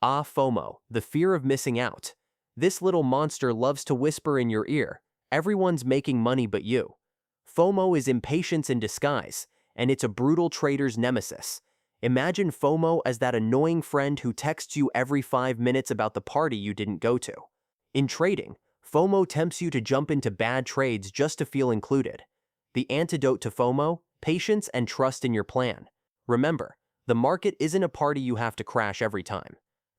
Ah, FOMO, the fear of missing out. This little monster loves to whisper in your ear, everyone's making money but you. FOMO is impatience in disguise, and it's a brutal trader's nemesis. Imagine FOMO as that annoying friend who texts you every 5 minutes about the party you didn't go to. In trading, FOMO tempts you to jump into bad trades just to feel included. The antidote to FOMO? Patience and trust in your plan. Remember, the market isn't a party you have to crash every time.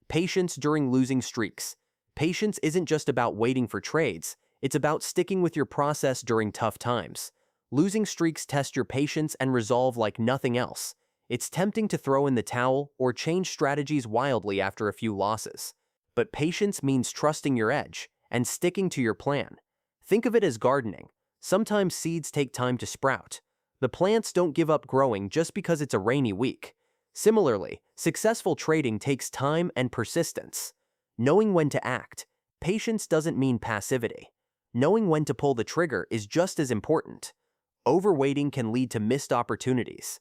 Patience during losing streaks. Patience isn't just about waiting for trades, it's about sticking with your process during tough times. Losing streaks test your patience and resolve like nothing else. It's tempting to throw in the towel or change strategies wildly after a few losses. But patience means trusting your edge and sticking to your plan. Think of it as gardening. Sometimes seeds take time to sprout. The plants don't give up growing just because it's a rainy week. Similarly, successful trading takes time and persistence. Knowing when to act. Patience doesn't mean passivity. Knowing when to pull the trigger is just as important. Overwaiting can lead to missed opportunities.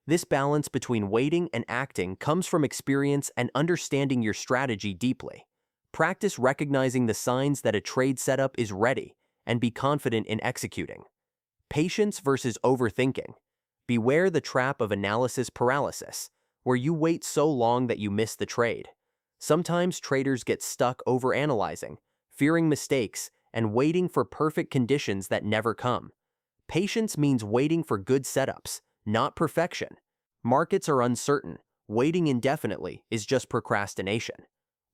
This balance between waiting and acting comes from experience and understanding your strategy deeply. Practice recognizing the signs that a trade setup is ready and be confident in executing. Patience versus overthinking. Beware the trap of analysis paralysis, where you wait so long that you miss the trade. Sometimes traders get stuck overanalyzing, fearing mistakes, and waiting for perfect conditions that never come. Patience means waiting for good setups, not perfection. Markets are uncertain. Waiting indefinitely is just procrastination.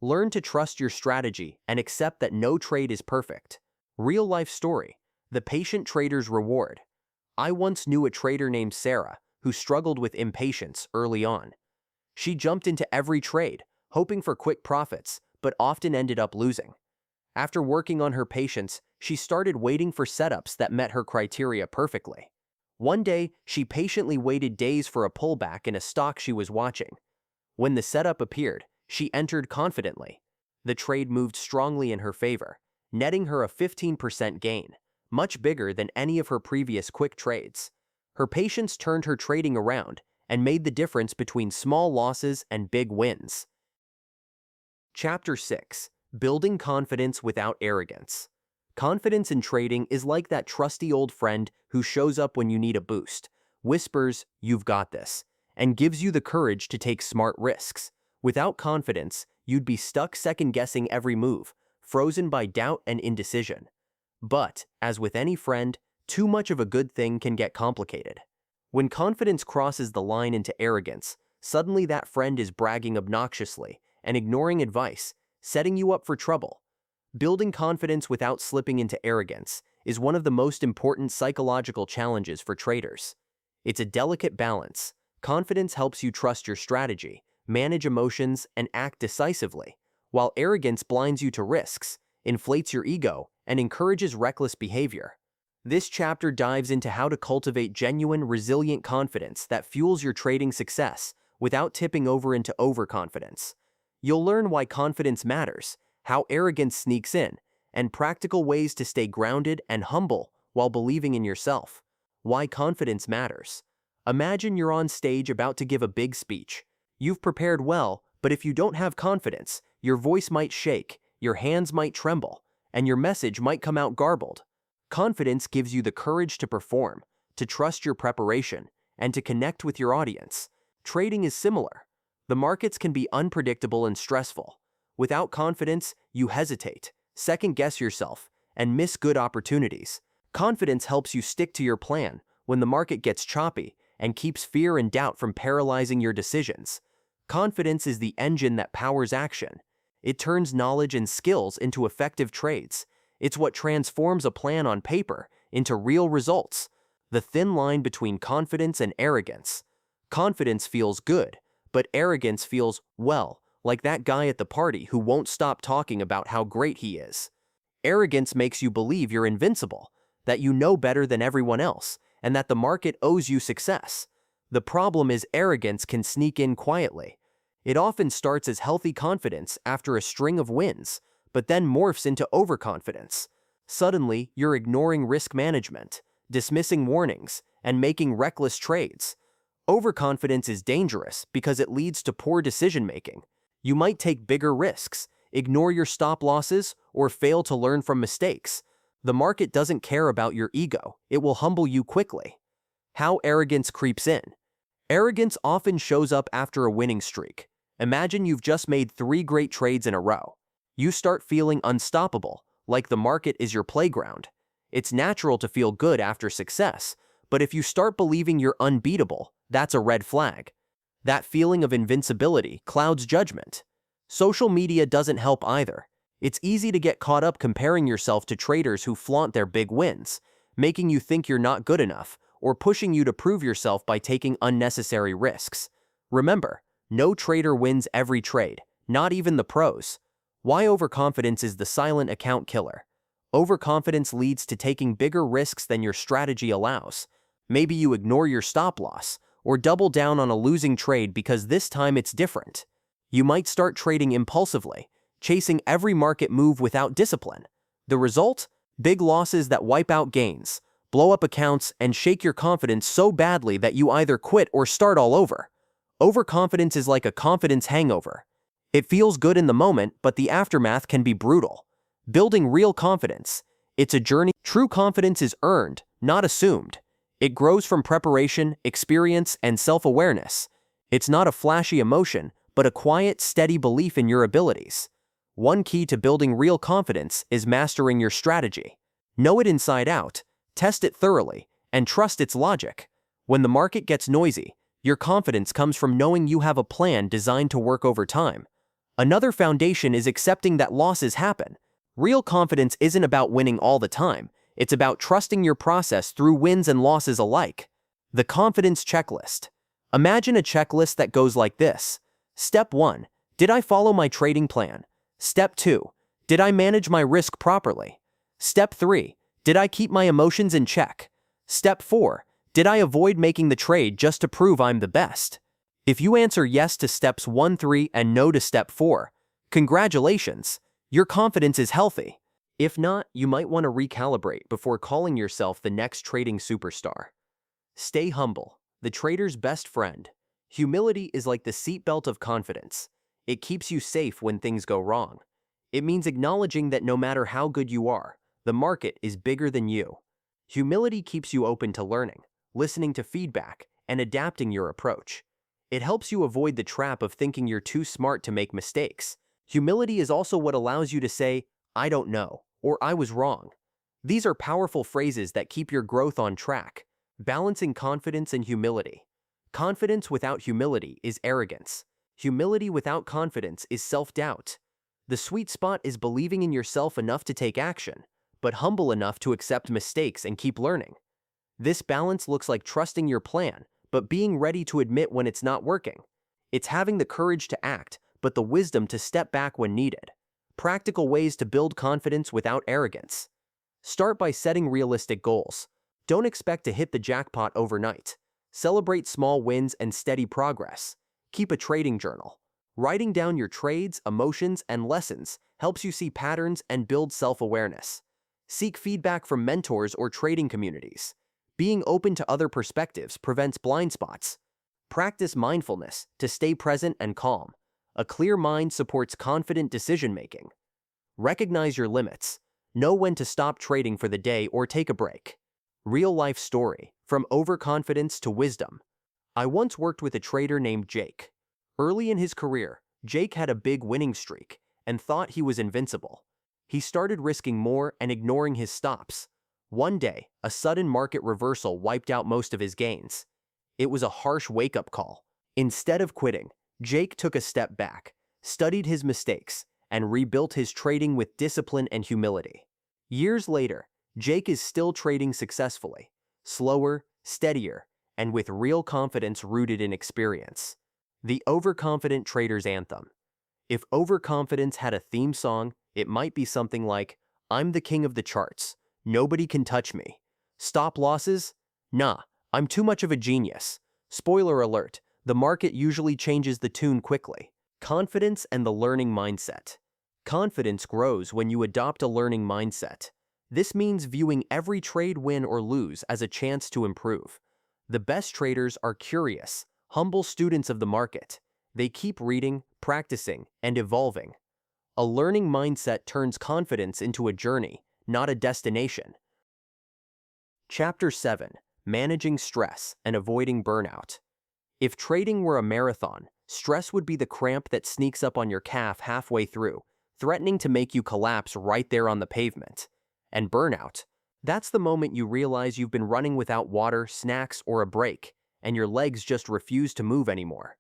Learn to trust your strategy and accept that no trade is perfect. Real-life story. The patient trader's reward. I once knew a trader named Sarah who struggled with impatience early on. She jumped into every trade, hoping for quick profits, but often ended up losing. After working on her patience, she started waiting for setups that met her criteria perfectly. One day, she patiently waited days for a pullback in a stock she was watching. When the setup appeared, she entered confidently. The trade moved strongly in her favor, netting her a 15% gain, much bigger than any of her previous quick trades. Her patience turned her trading around and made the difference between small losses and big wins. Chapter 6. Building confidence without arrogance. Confidence in trading is like that trusty old friend who shows up when you need a boost, whispers, "You've got this," and gives you the courage to take smart risks. Without confidence, you'd be stuck second-guessing every move, frozen by doubt and indecision. But, as with any friend, too much of a good thing can get complicated. When confidence crosses the line into arrogance, suddenly that friend is bragging obnoxiously and ignoring advice, setting you up for trouble. Building confidence without slipping into arrogance is one of the most important psychological challenges for traders. It's a delicate balance. Confidence helps you trust your strategy, manage emotions, and act decisively, while arrogance blinds you to risks, inflates your ego, and encourages reckless behavior. This chapter dives into how to cultivate genuine, resilient confidence that fuels your trading success without tipping over into overconfidence. You'll learn why confidence matters, how arrogance sneaks in, and practical ways to stay grounded and humble while believing in yourself. Why confidence matters. Imagine you're on stage about to give a big speech. You've prepared well, but if you don't have confidence, your voice might shake, your hands might tremble, and your message might come out garbled. Confidence gives you the courage to perform, to trust your preparation, and to connect with your audience. Trading is similar. The markets can be unpredictable and stressful. Without confidence, you hesitate, second-guess yourself, and miss good opportunities. Confidence helps you stick to your plan when the market gets choppy and keeps fear and doubt from paralyzing your decisions. Confidence is the engine that powers action. It turns knowledge and skills into effective trades. It's what transforms a plan on paper into real results. The thin line between confidence and arrogance. Confidence feels good, but arrogance feels, well, like that guy at the party who won't stop talking about how great he is. Arrogance makes you believe you're invincible, that you know better than everyone else, and that the market owes you success. The problem is arrogance can sneak in quietly. It often starts as healthy confidence after a string of wins, but then morphs into overconfidence. Suddenly, you're ignoring risk management, dismissing warnings, and making reckless trades. Overconfidence is dangerous because it leads to poor decision-making. You might take bigger risks, ignore your stop losses, or fail to learn from mistakes. The market doesn't care about your ego. It will humble you quickly. How arrogance creeps in. Arrogance often shows up after a winning streak. Imagine you've just made 3 great trades in a row. You start feeling unstoppable, like the market is your playground. It's natural to feel good after success, but if you start believing you're unbeatable, that's a red flag. That feeling of invincibility clouds judgment. Social media doesn't help either. It's easy to get caught up comparing yourself to traders who flaunt their big wins, making you think you're not good enough, or pushing you to prove yourself by taking unnecessary risks. Remember, no trader wins every trade, not even the pros. Why overconfidence is the silent account killer. Overconfidence leads to taking bigger risks than your strategy allows. Maybe you ignore your stop loss, or double down on a losing trade because this time it's different. You might start trading impulsively, chasing every market move without discipline. The result? Big losses that wipe out gains, blow up accounts, and shake your confidence so badly that you either quit or start all over. Overconfidence is like a confidence hangover. It feels good in the moment, but the aftermath can be brutal. Building real confidence. It's a journey. True confidence is earned, not assumed. It grows from preparation, experience, and self-awareness. It's not a flashy emotion, but a quiet, steady belief in your abilities. One key to building real confidence is mastering your strategy. Know it inside out, test it thoroughly, and trust its logic. When the market gets noisy, your confidence comes from knowing you have a plan designed to work over time. Another foundation is accepting that losses happen. Real confidence isn't about winning all the time, it's about trusting your process through wins and losses alike. The confidence checklist. Imagine a checklist that goes like this. Step 1. Did I follow my trading plan? Step 2. Did I manage my risk properly? Step 3. Did I keep my emotions in check? Step 4. Did I avoid making the trade just to prove I'm the best? If you answer yes to steps 1, 3, and no to step 4, congratulations, your confidence is healthy. If not, you might want to recalibrate before calling yourself the next trading superstar. Stay humble, the trader's best friend. Humility is like the seatbelt of confidence. It keeps you safe when things go wrong. It means acknowledging that no matter how good you are, the market is bigger than you. Humility keeps you open to learning, listening to feedback, and adapting your approach. It helps you avoid the trap of thinking you're too smart to make mistakes. Humility is also what allows you to say, "I don't know," or "I was wrong." These are powerful phrases that keep your growth on track. Balancing confidence and humility. Confidence without humility is arrogance. Humility without confidence is self-doubt. The sweet spot is believing in yourself enough to take action, but humble enough to accept mistakes and keep learning. This balance looks like trusting your plan, but being ready to admit when it's not working. It's having the courage to act, but the wisdom to step back when needed. Practical ways to build confidence without arrogance. Start by setting realistic goals. Don't expect to hit the jackpot overnight. Celebrate small wins and steady progress. Keep a trading journal. Writing down your trades, emotions, and lessons helps you see patterns and build self-awareness. Seek feedback from mentors or trading communities. Being open to other perspectives prevents blind spots. Practice mindfulness to stay present and calm. A clear mind supports confident decision-making. Recognize your limits. Know when to stop trading for the day or take a break. Real-life story, from overconfidence to wisdom. I once worked with a trader named Jake. Early in his career, Jake had a big winning streak and thought he was invincible. He started risking more and ignoring his stops. One day, a sudden market reversal wiped out most of his gains. It was a harsh wake-up call. Instead of quitting, Jake took a step back, studied his mistakes, and rebuilt his trading with discipline and humility. Years later, Jake is still trading successfully, slower, steadier, and with real confidence rooted in experience. The Overconfident Trader's Anthem. If overconfidence had a theme song, it might be something like, "I'm the king of the charts. Nobody can touch me. Stop losses? Nah, I'm too much of a genius. Spoiler alert, the market usually changes the tune quickly." Confidence and the learning mindset. Confidence grows when you adopt a learning mindset. This means viewing every trade win or lose as a chance to improve. The best traders are curious, humble students of the market. They keep reading, practicing, and evolving. A learning mindset turns confidence into a journey, not a destination. Chapter 7. Managing Stress and Avoiding Burnout. If trading were a marathon, stress would be the cramp that sneaks up on your calf halfway through, threatening to make you collapse right there on the pavement. And burnout, that's the moment you realize you've been running without water, snacks, or a break, and your legs just refuse to move anymore.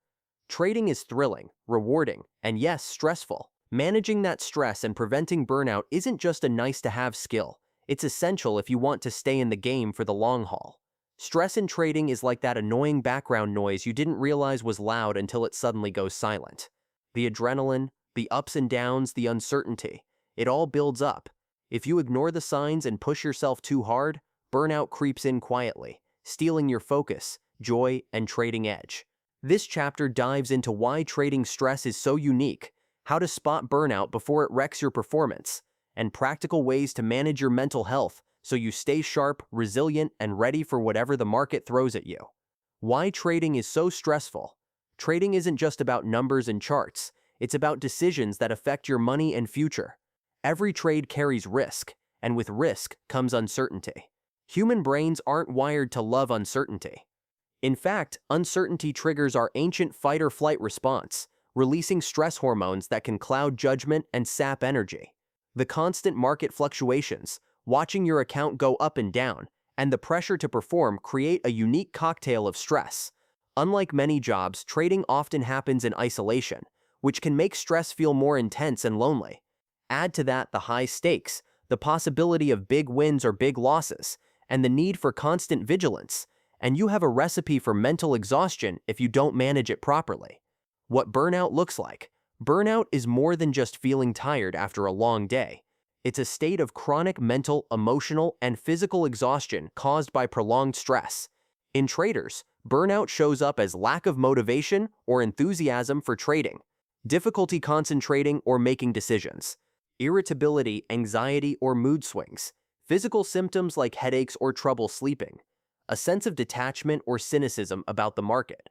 Trading is thrilling, rewarding, and yes, stressful. Managing that stress and preventing burnout isn't just a nice-to-have skill. It's essential if you want to stay in the game for the long haul. Stress in trading is like that annoying background noise you didn't realize was loud until it suddenly goes silent. The adrenaline, the ups and downs, the uncertainty, it all builds up. If you ignore the signs and push yourself too hard, burnout creeps in quietly, stealing your focus, joy, and trading edge. This chapter dives into why trading stress is so unique, how to spot burnout before it wrecks your performance, and practical ways to manage your mental health so you stay sharp, resilient, and ready for whatever the market throws at you. Why trading is so stressful. Trading isn't just about numbers and charts, it's about decisions that affect your money and future. Every trade carries risk, and with risk comes uncertainty. Human brains aren't wired to love uncertainty. In fact, uncertainty triggers our ancient fight-or-flight response, releasing stress hormones that can cloud judgment and sap energy. The constant market fluctuations, watching your account go up and down, and the pressure to perform create a unique cocktail of stress. Unlike many jobs, trading often happens in isolation, which can make stress feel more intense and lonely. Add to that the high stakes, the possibility of big wins or big losses, and the need for constant vigilance, and you have a recipe for mental exhaustion if you don't manage it properly. What burnout looks like. Burnout is more than just feeling tired after a long day. It's a state of chronic mental, emotional, and physical exhaustion caused by prolonged stress. In traders, burnout shows up as lack of motivation or enthusiasm for trading, difficulty concentrating or making decisions, irritability, anxiety, or mood swings, physical symptoms like headaches or trouble sleeping, a sense of detachment or cynicism about the market.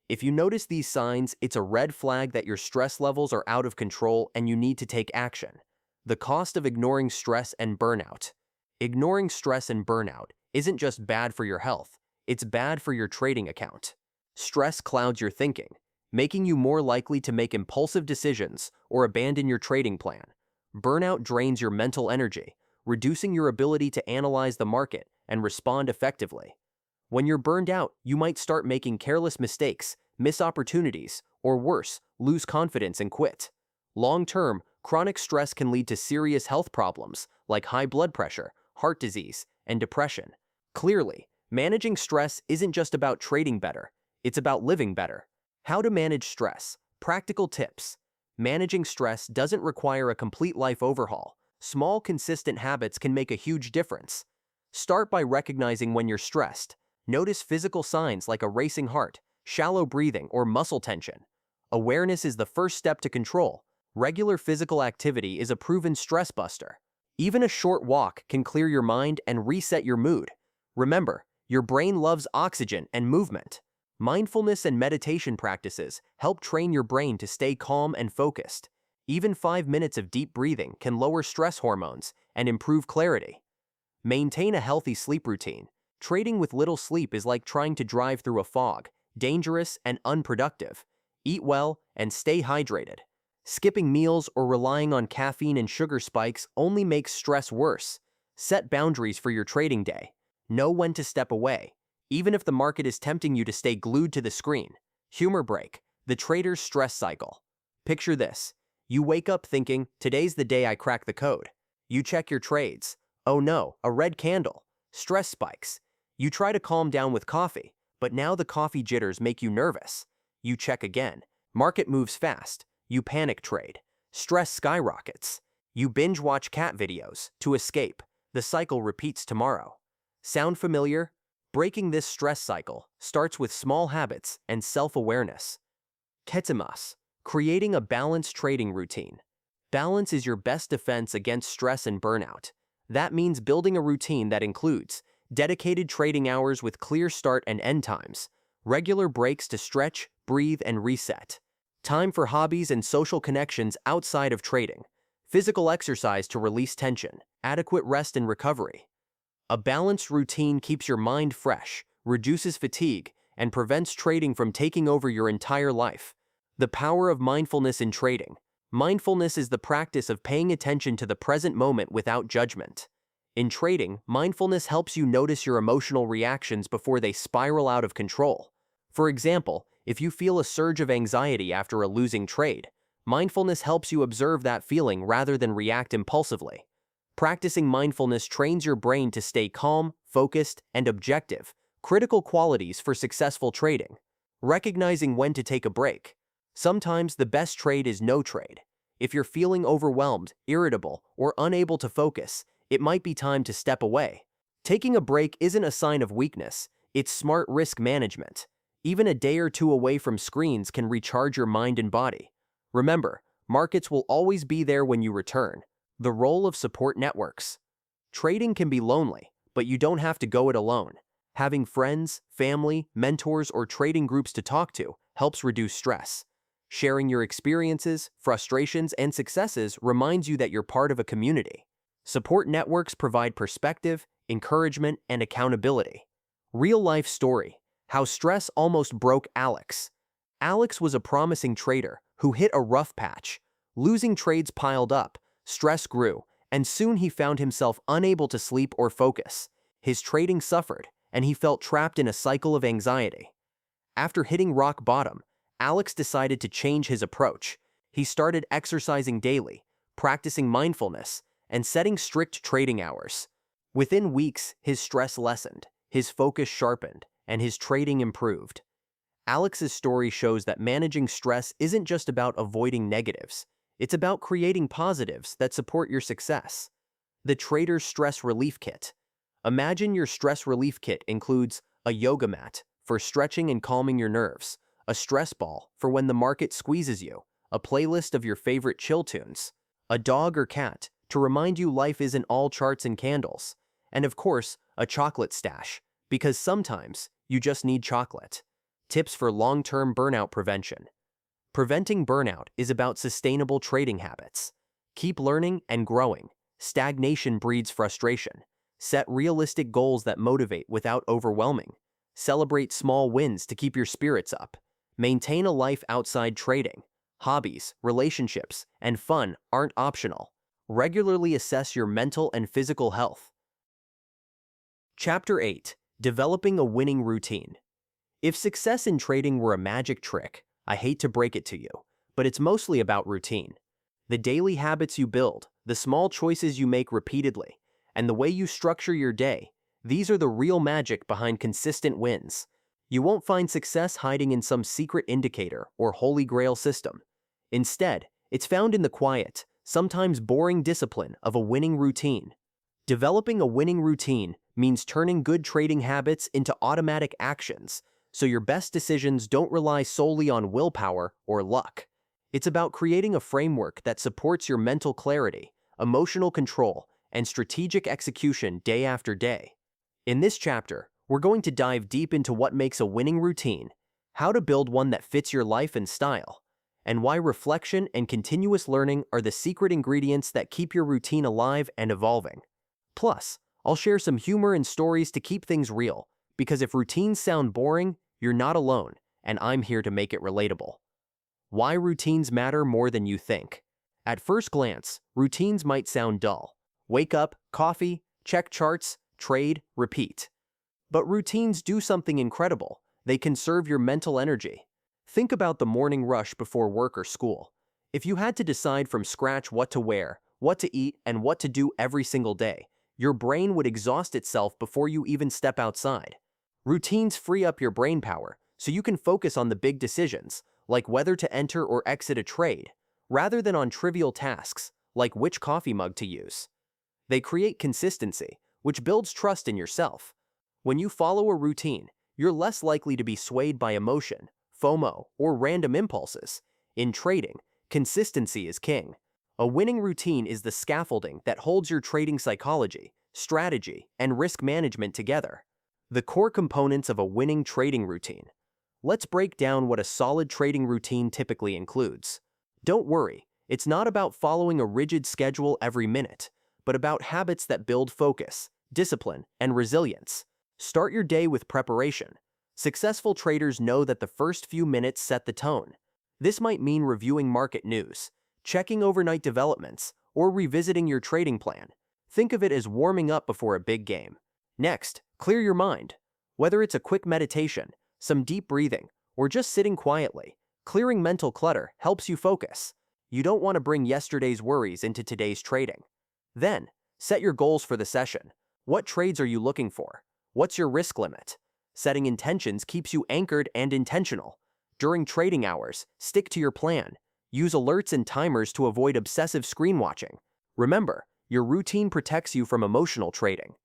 If you notice these signs, it's a red flag that your stress levels are out of control and you need to take action. The cost of ignoring stress and burnout. Ignoring stress and burnout isn't just bad for your health, it's bad for your trading account. Stress clouds your thinking, making you more likely to make impulsive decisions or abandon your trading plan. Burnout drains your mental energy, reducing your ability to analyze the market and respond effectively. When you're burned out, you might start making careless mistakes, miss opportunities, or worse, lose confidence and quit. Long-term, chronic stress can lead to serious health problems like high blood pressure, heart disease, and depression. Clearly, managing stress isn't just about trading better, it's about living better. How to manage stress. Practical tips. Managing stress doesn't require a complete life overhaul. Small, consistent habits can make a huge difference. Start by recognizing when you're stressed. Notice physical signs like a racing heart, shallow breathing, or muscle tension. Awareness is the first step to control. Regular physical activity is a proven stress buster. Even a short walk can clear your mind and reset your mood. Remember, your brain loves oxygen and movement. Mindfulness and meditation practices help train your brain to stay calm and focused. Even 5 minutes of deep breathing can lower stress hormones and improve clarity. Maintain a healthy sleep routine. Trading with little sleep is like trying to drive through a fog, dangerous and unproductive. Eat well and stay hydrated. Skipping meals or relying on caffeine and sugar spikes only makes stress worse. Set boundaries for your trading day. Know when to step away, even if the market is tempting you to stay glued to the screen. Humor break. The trader's stress cycle. Picture this. You wake up thinking, today's the day I crack the code. You check your trades. Oh no, a red candle. Stress spikes. You try to calm down with coffee, but now the coffee jitters make you nervous. You check again. Market moves fast. You panic trade. Stress skyrockets. You binge watch cat videos to escape. The cycle repeats tomorrow. Sound familiar? Breaking this stress cycle starts with small habits and self-awareness. Ketzimas. Creating a balanced trading routine. Balance is your best defense against stress and burnout. That means building a routine that includes dedicated trading hours with clear start and end times, regular breaks to stretch, breathe, and reset, time for hobbies and social connections outside of trading, physical exercise to release tension, adequate rest and recovery. A balanced routine keeps your mind fresh, reduces fatigue, and prevents trading from taking over your entire life. The power of mindfulness in trading. Mindfulness is the practice of paying attention to the present moment without judgment. In trading, mindfulness helps you notice your emotional reactions before they spiral out of control. For example, if you feel a surge of anxiety after a losing trade, mindfulness helps you observe that feeling rather than react impulsively. Practicing mindfulness trains your brain to stay calm, focused, and objective, critical qualities for successful trading. Recognizing when to take a break. Sometimes the best trade is no trade. If you're feeling overwhelmed, irritable, or unable to focus, it might be time to step away. Taking a break isn't a sign of weakness, it's smart risk management. Even a day or two away from screens can recharge your mind and body. Remember, markets will always be there when you return. The role of support networks. Trading can be lonely, but you don't have to go it alone. Having friends, family, mentors, or trading groups to talk to helps reduce stress. Sharing your experiences, frustrations, and successes reminds you that you're part of a community. Support networks provide perspective, encouragement, and accountability. Real-life story. How stress almost broke Alex. Alex was a promising trader who hit a rough patch. Losing trades piled up, stress grew, and soon he found himself unable to sleep or focus. His trading suffered, and he felt trapped in a cycle of anxiety. After hitting rock bottom, Alex decided to change his approach. He started exercising daily, practicing mindfulness, and setting strict trading hours. Within weeks, his stress lessened, his focus sharpened, and his trading improved. Alex's story shows that managing stress isn't just about avoiding negatives. It's about creating positives that support your success. The Trader's Stress Relief Kit. Imagine your stress relief kit includes a yoga mat for stretching and calming your nerves, a stress ball for when the market squeezes you, a playlist of your favorite chill tunes, a dog or cat to remind you life isn't all charts and candles, and of course, a chocolate stash, because sometimes you just need chocolate. Tips for long-term burnout prevention. Preventing burnout is about sustainable trading habits. Keep learning and growing. Stagnation breeds frustration. Set realistic goals that motivate without overwhelming. Celebrate small wins to keep your spirits up. Maintain a life outside trading. Hobbies, relationships, and fun aren't optional. Regularly assess your mental and physical health. Chapter 8. Developing a winning routine. If success in trading were a magic trick, I hate to break it to you, but it's mostly about routine. The daily habits you build, the small choices you make repeatedly, and the way you structure your day, these are the real magic behind consistent wins. You won't find success hiding in some secret indicator or holy grail system. Instead, it's found in the quiet, sometimes boring discipline of a winning routine. Developing a winning routine means turning good trading habits into automatic actions, so your best decisions don't rely solely on willpower or luck. It's about creating a framework that supports your mental clarity, emotional control, and strategic execution day after day. In this chapter, we're going to dive deep into what makes a winning routine, how to build one that fits your life and style, and why reflection and continuous learning are the secret ingredients that keep your routine alive and evolving. Plus, I'll share some humor and stories to keep things real, because if routines sound boring, you're not alone, and I'm here to make it relatable. Why routines matter more than you think. At first glance, routines might sound dull. Wake up, coffee, check charts, trade, repeat. But routines do something incredible. They conserve your mental energy. Think about the morning rush before work or school. If you had to decide from scratch what to wear, what to eat, and what to do every single day, your brain would exhaust itself before you even step outside. Routines free up your brain power so you can focus on the big decisions, like whether to enter or exit a trade, rather than on trivial tasks, like which coffee mug to use. They create consistency, which builds trust in yourself. When you follow a routine, you're less likely to be swayed by emotion, FOMO, or random impulses. In trading, consistency is king. A winning routine is the scaffolding that holds your trading psychology, strategy, and risk management together. The core components of a winning trading routine. Let's break down what a solid trading routine typically includes. Don't worry, it's not about following a rigid schedule every minute, but about habits that build focus, discipline, and resilience. Start your day with preparation. Successful traders know that the first few minutes set the tone. This might mean reviewing market news, checking overnight developments, or revisiting your trading plan. Think of it as warming up before a big game. Next, clear your mind. Whether it's a quick meditation, some deep breathing, or just sitting quietly, clearing mental clutter helps you focus. You don't want to bring yesterday's worries into today's trading. Then, set your goals for the session. What trades are you looking for? What's your risk limit? Setting intentions keeps you anchored and intentional. During trading hours, stick to your plan. Use alerts and timers to avoid obsessive screen watching. Remember, your routine protects you from emotional trading.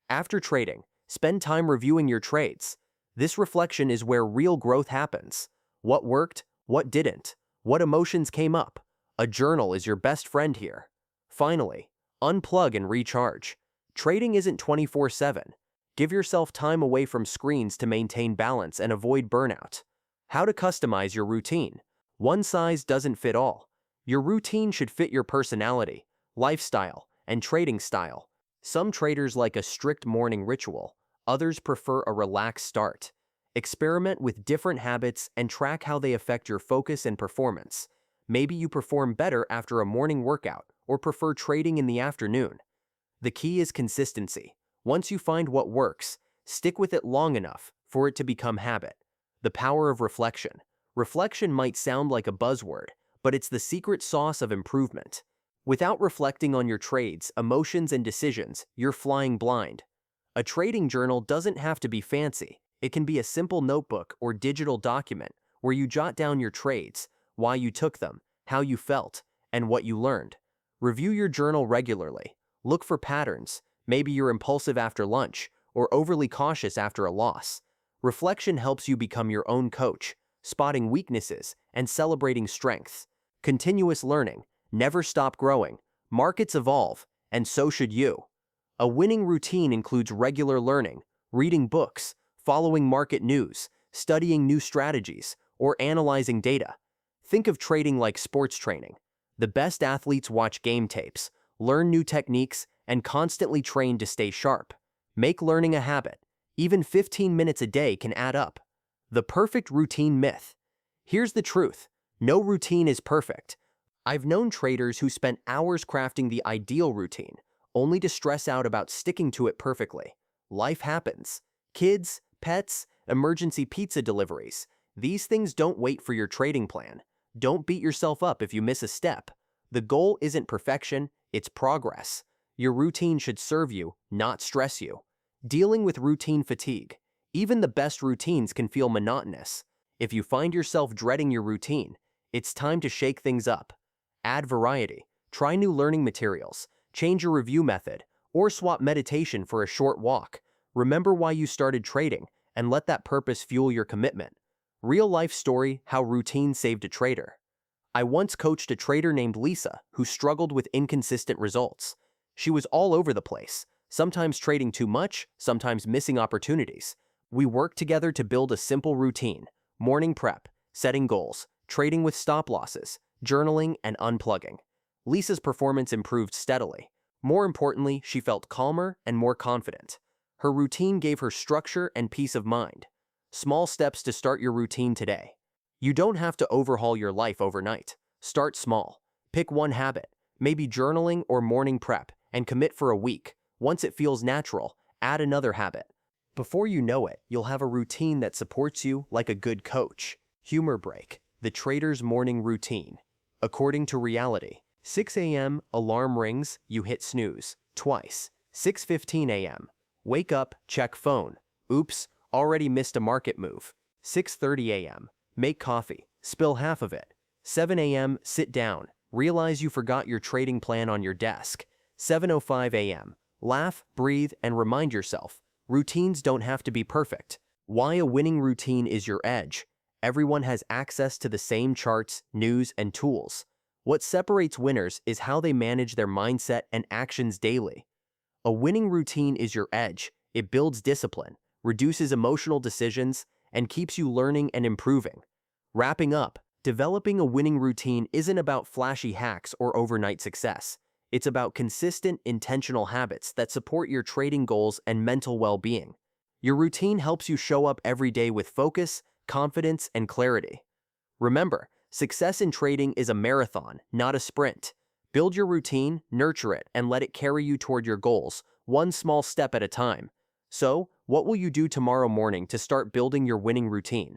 After trading, spend time reviewing your trades. This reflection is where real growth happens. What worked, what didn't, what emotions came up. A journal is your best friend here. Finally, unplug and recharge. Trading isn't 24/7. Give yourself time away from screens to maintain balance and avoid burnout. How to customize your routine. One size doesn't fit all. Your routine should fit your personality, lifestyle, and trading style. Some traders like a strict morning ritual. Others prefer a relaxed start. Experiment with different habits and track how they affect your focus and performance. Maybe you perform better after a morning workout or prefer trading in the afternoon. The key is consistency. Once you find what works, stick with it long enough for it to become habit. The power of reflection. Reflection might sound like a buzzword, but it's the secret sauce of improvement. Without reflecting on your trades, emotions, and decisions, you're flying blind. A trading journal doesn't have to be fancy. It can be a simple notebook or digital document where you jot down your trades, why you took them, how you felt, and what you learned. Review your journal regularly. Look for patterns. Maybe you're impulsive after lunch or overly cautious after a loss. Reflection helps you become your own coach, spotting weaknesses and celebrating strengths. Continuous learning. Never stop growing. Markets evolve, and so should you. A winning routine includes regular learning, reading books, following market news, studying new strategies, or analyzing data. Think of trading like sports training. The best athletes watch game tapes, learn new techniques, and constantly train to stay sharp. Make learning a habit. Even 15 minutes a day can add up. The perfect routine myth. Here's the truth. No routine is perfect. I've known traders who spent hours crafting the ideal routine, only to stress out about sticking to it perfectly. Life happens. Kids, pets, emergency pizza deliveries. These things don't wait for your trading plan. Don't beat yourself up if you miss a step. The goal isn't perfection, it's progress. Your routine should serve you, not stress you. Dealing with routine fatigue. Even the best routines can feel monotonous. If you find yourself dreading your routine, it's time to shake things up. Add variety. Try new learning materials, change your review method, or swap meditation for a short walk. Remember why you started trading and let that purpose fuel your commitment. Real-life story, how routine saved a trader. I once coached a trader named Lisa who struggled with inconsistent results. She was all over the place, sometimes trading too much, sometimes missing opportunities. We worked together to build a simple routine: morning prep, setting goals, trading with stop losses, journaling, and unplugging. Lisa's performance improved steadily. More importantly, she felt calmer and more confident. Her routine gave her structure and peace of mind. Small steps to start your routine today. You don't have to overhaul your life overnight. Start small. Pick one habit, maybe journaling or morning prep, and commit for a week. Once it feels natural, add another habit. Before you know it, you'll have a routine that supports you like a good coach. Humor break. The trader's morning routine. According to reality. 6 a.m. alarm rings, you hit snooze. Twice. 6:15 a.m. Wake up, check phone. Oops, already missed a market move. 6:30 a.m. Make coffee. Spill half of it. 7 a.m. Sit down. Realize you forgot your trading plan on your desk. 7:05 a.m. Laugh, breathe, and remind yourself. Routines don't have to be perfect. Why a winning routine is your edge. Everyone has access to the same charts, news, and tools. What separates winners is how they manage their mindset and actions daily. A winning routine is your edge. It builds discipline, reduces emotional decisions, and keeps you learning and improving. Wrapping up, developing a winning routine isn't about flashy hacks or overnight success. It's about consistent, intentional habits that support your trading goals and mental well-being. Your routine helps you show up every day with focus, confidence, and clarity. Remember, success in trading is a marathon, not a sprint. Build your routine, nurture it, and let it carry you toward your goals, one small step at a time. So, what will you do tomorrow morning to start building your winning routine?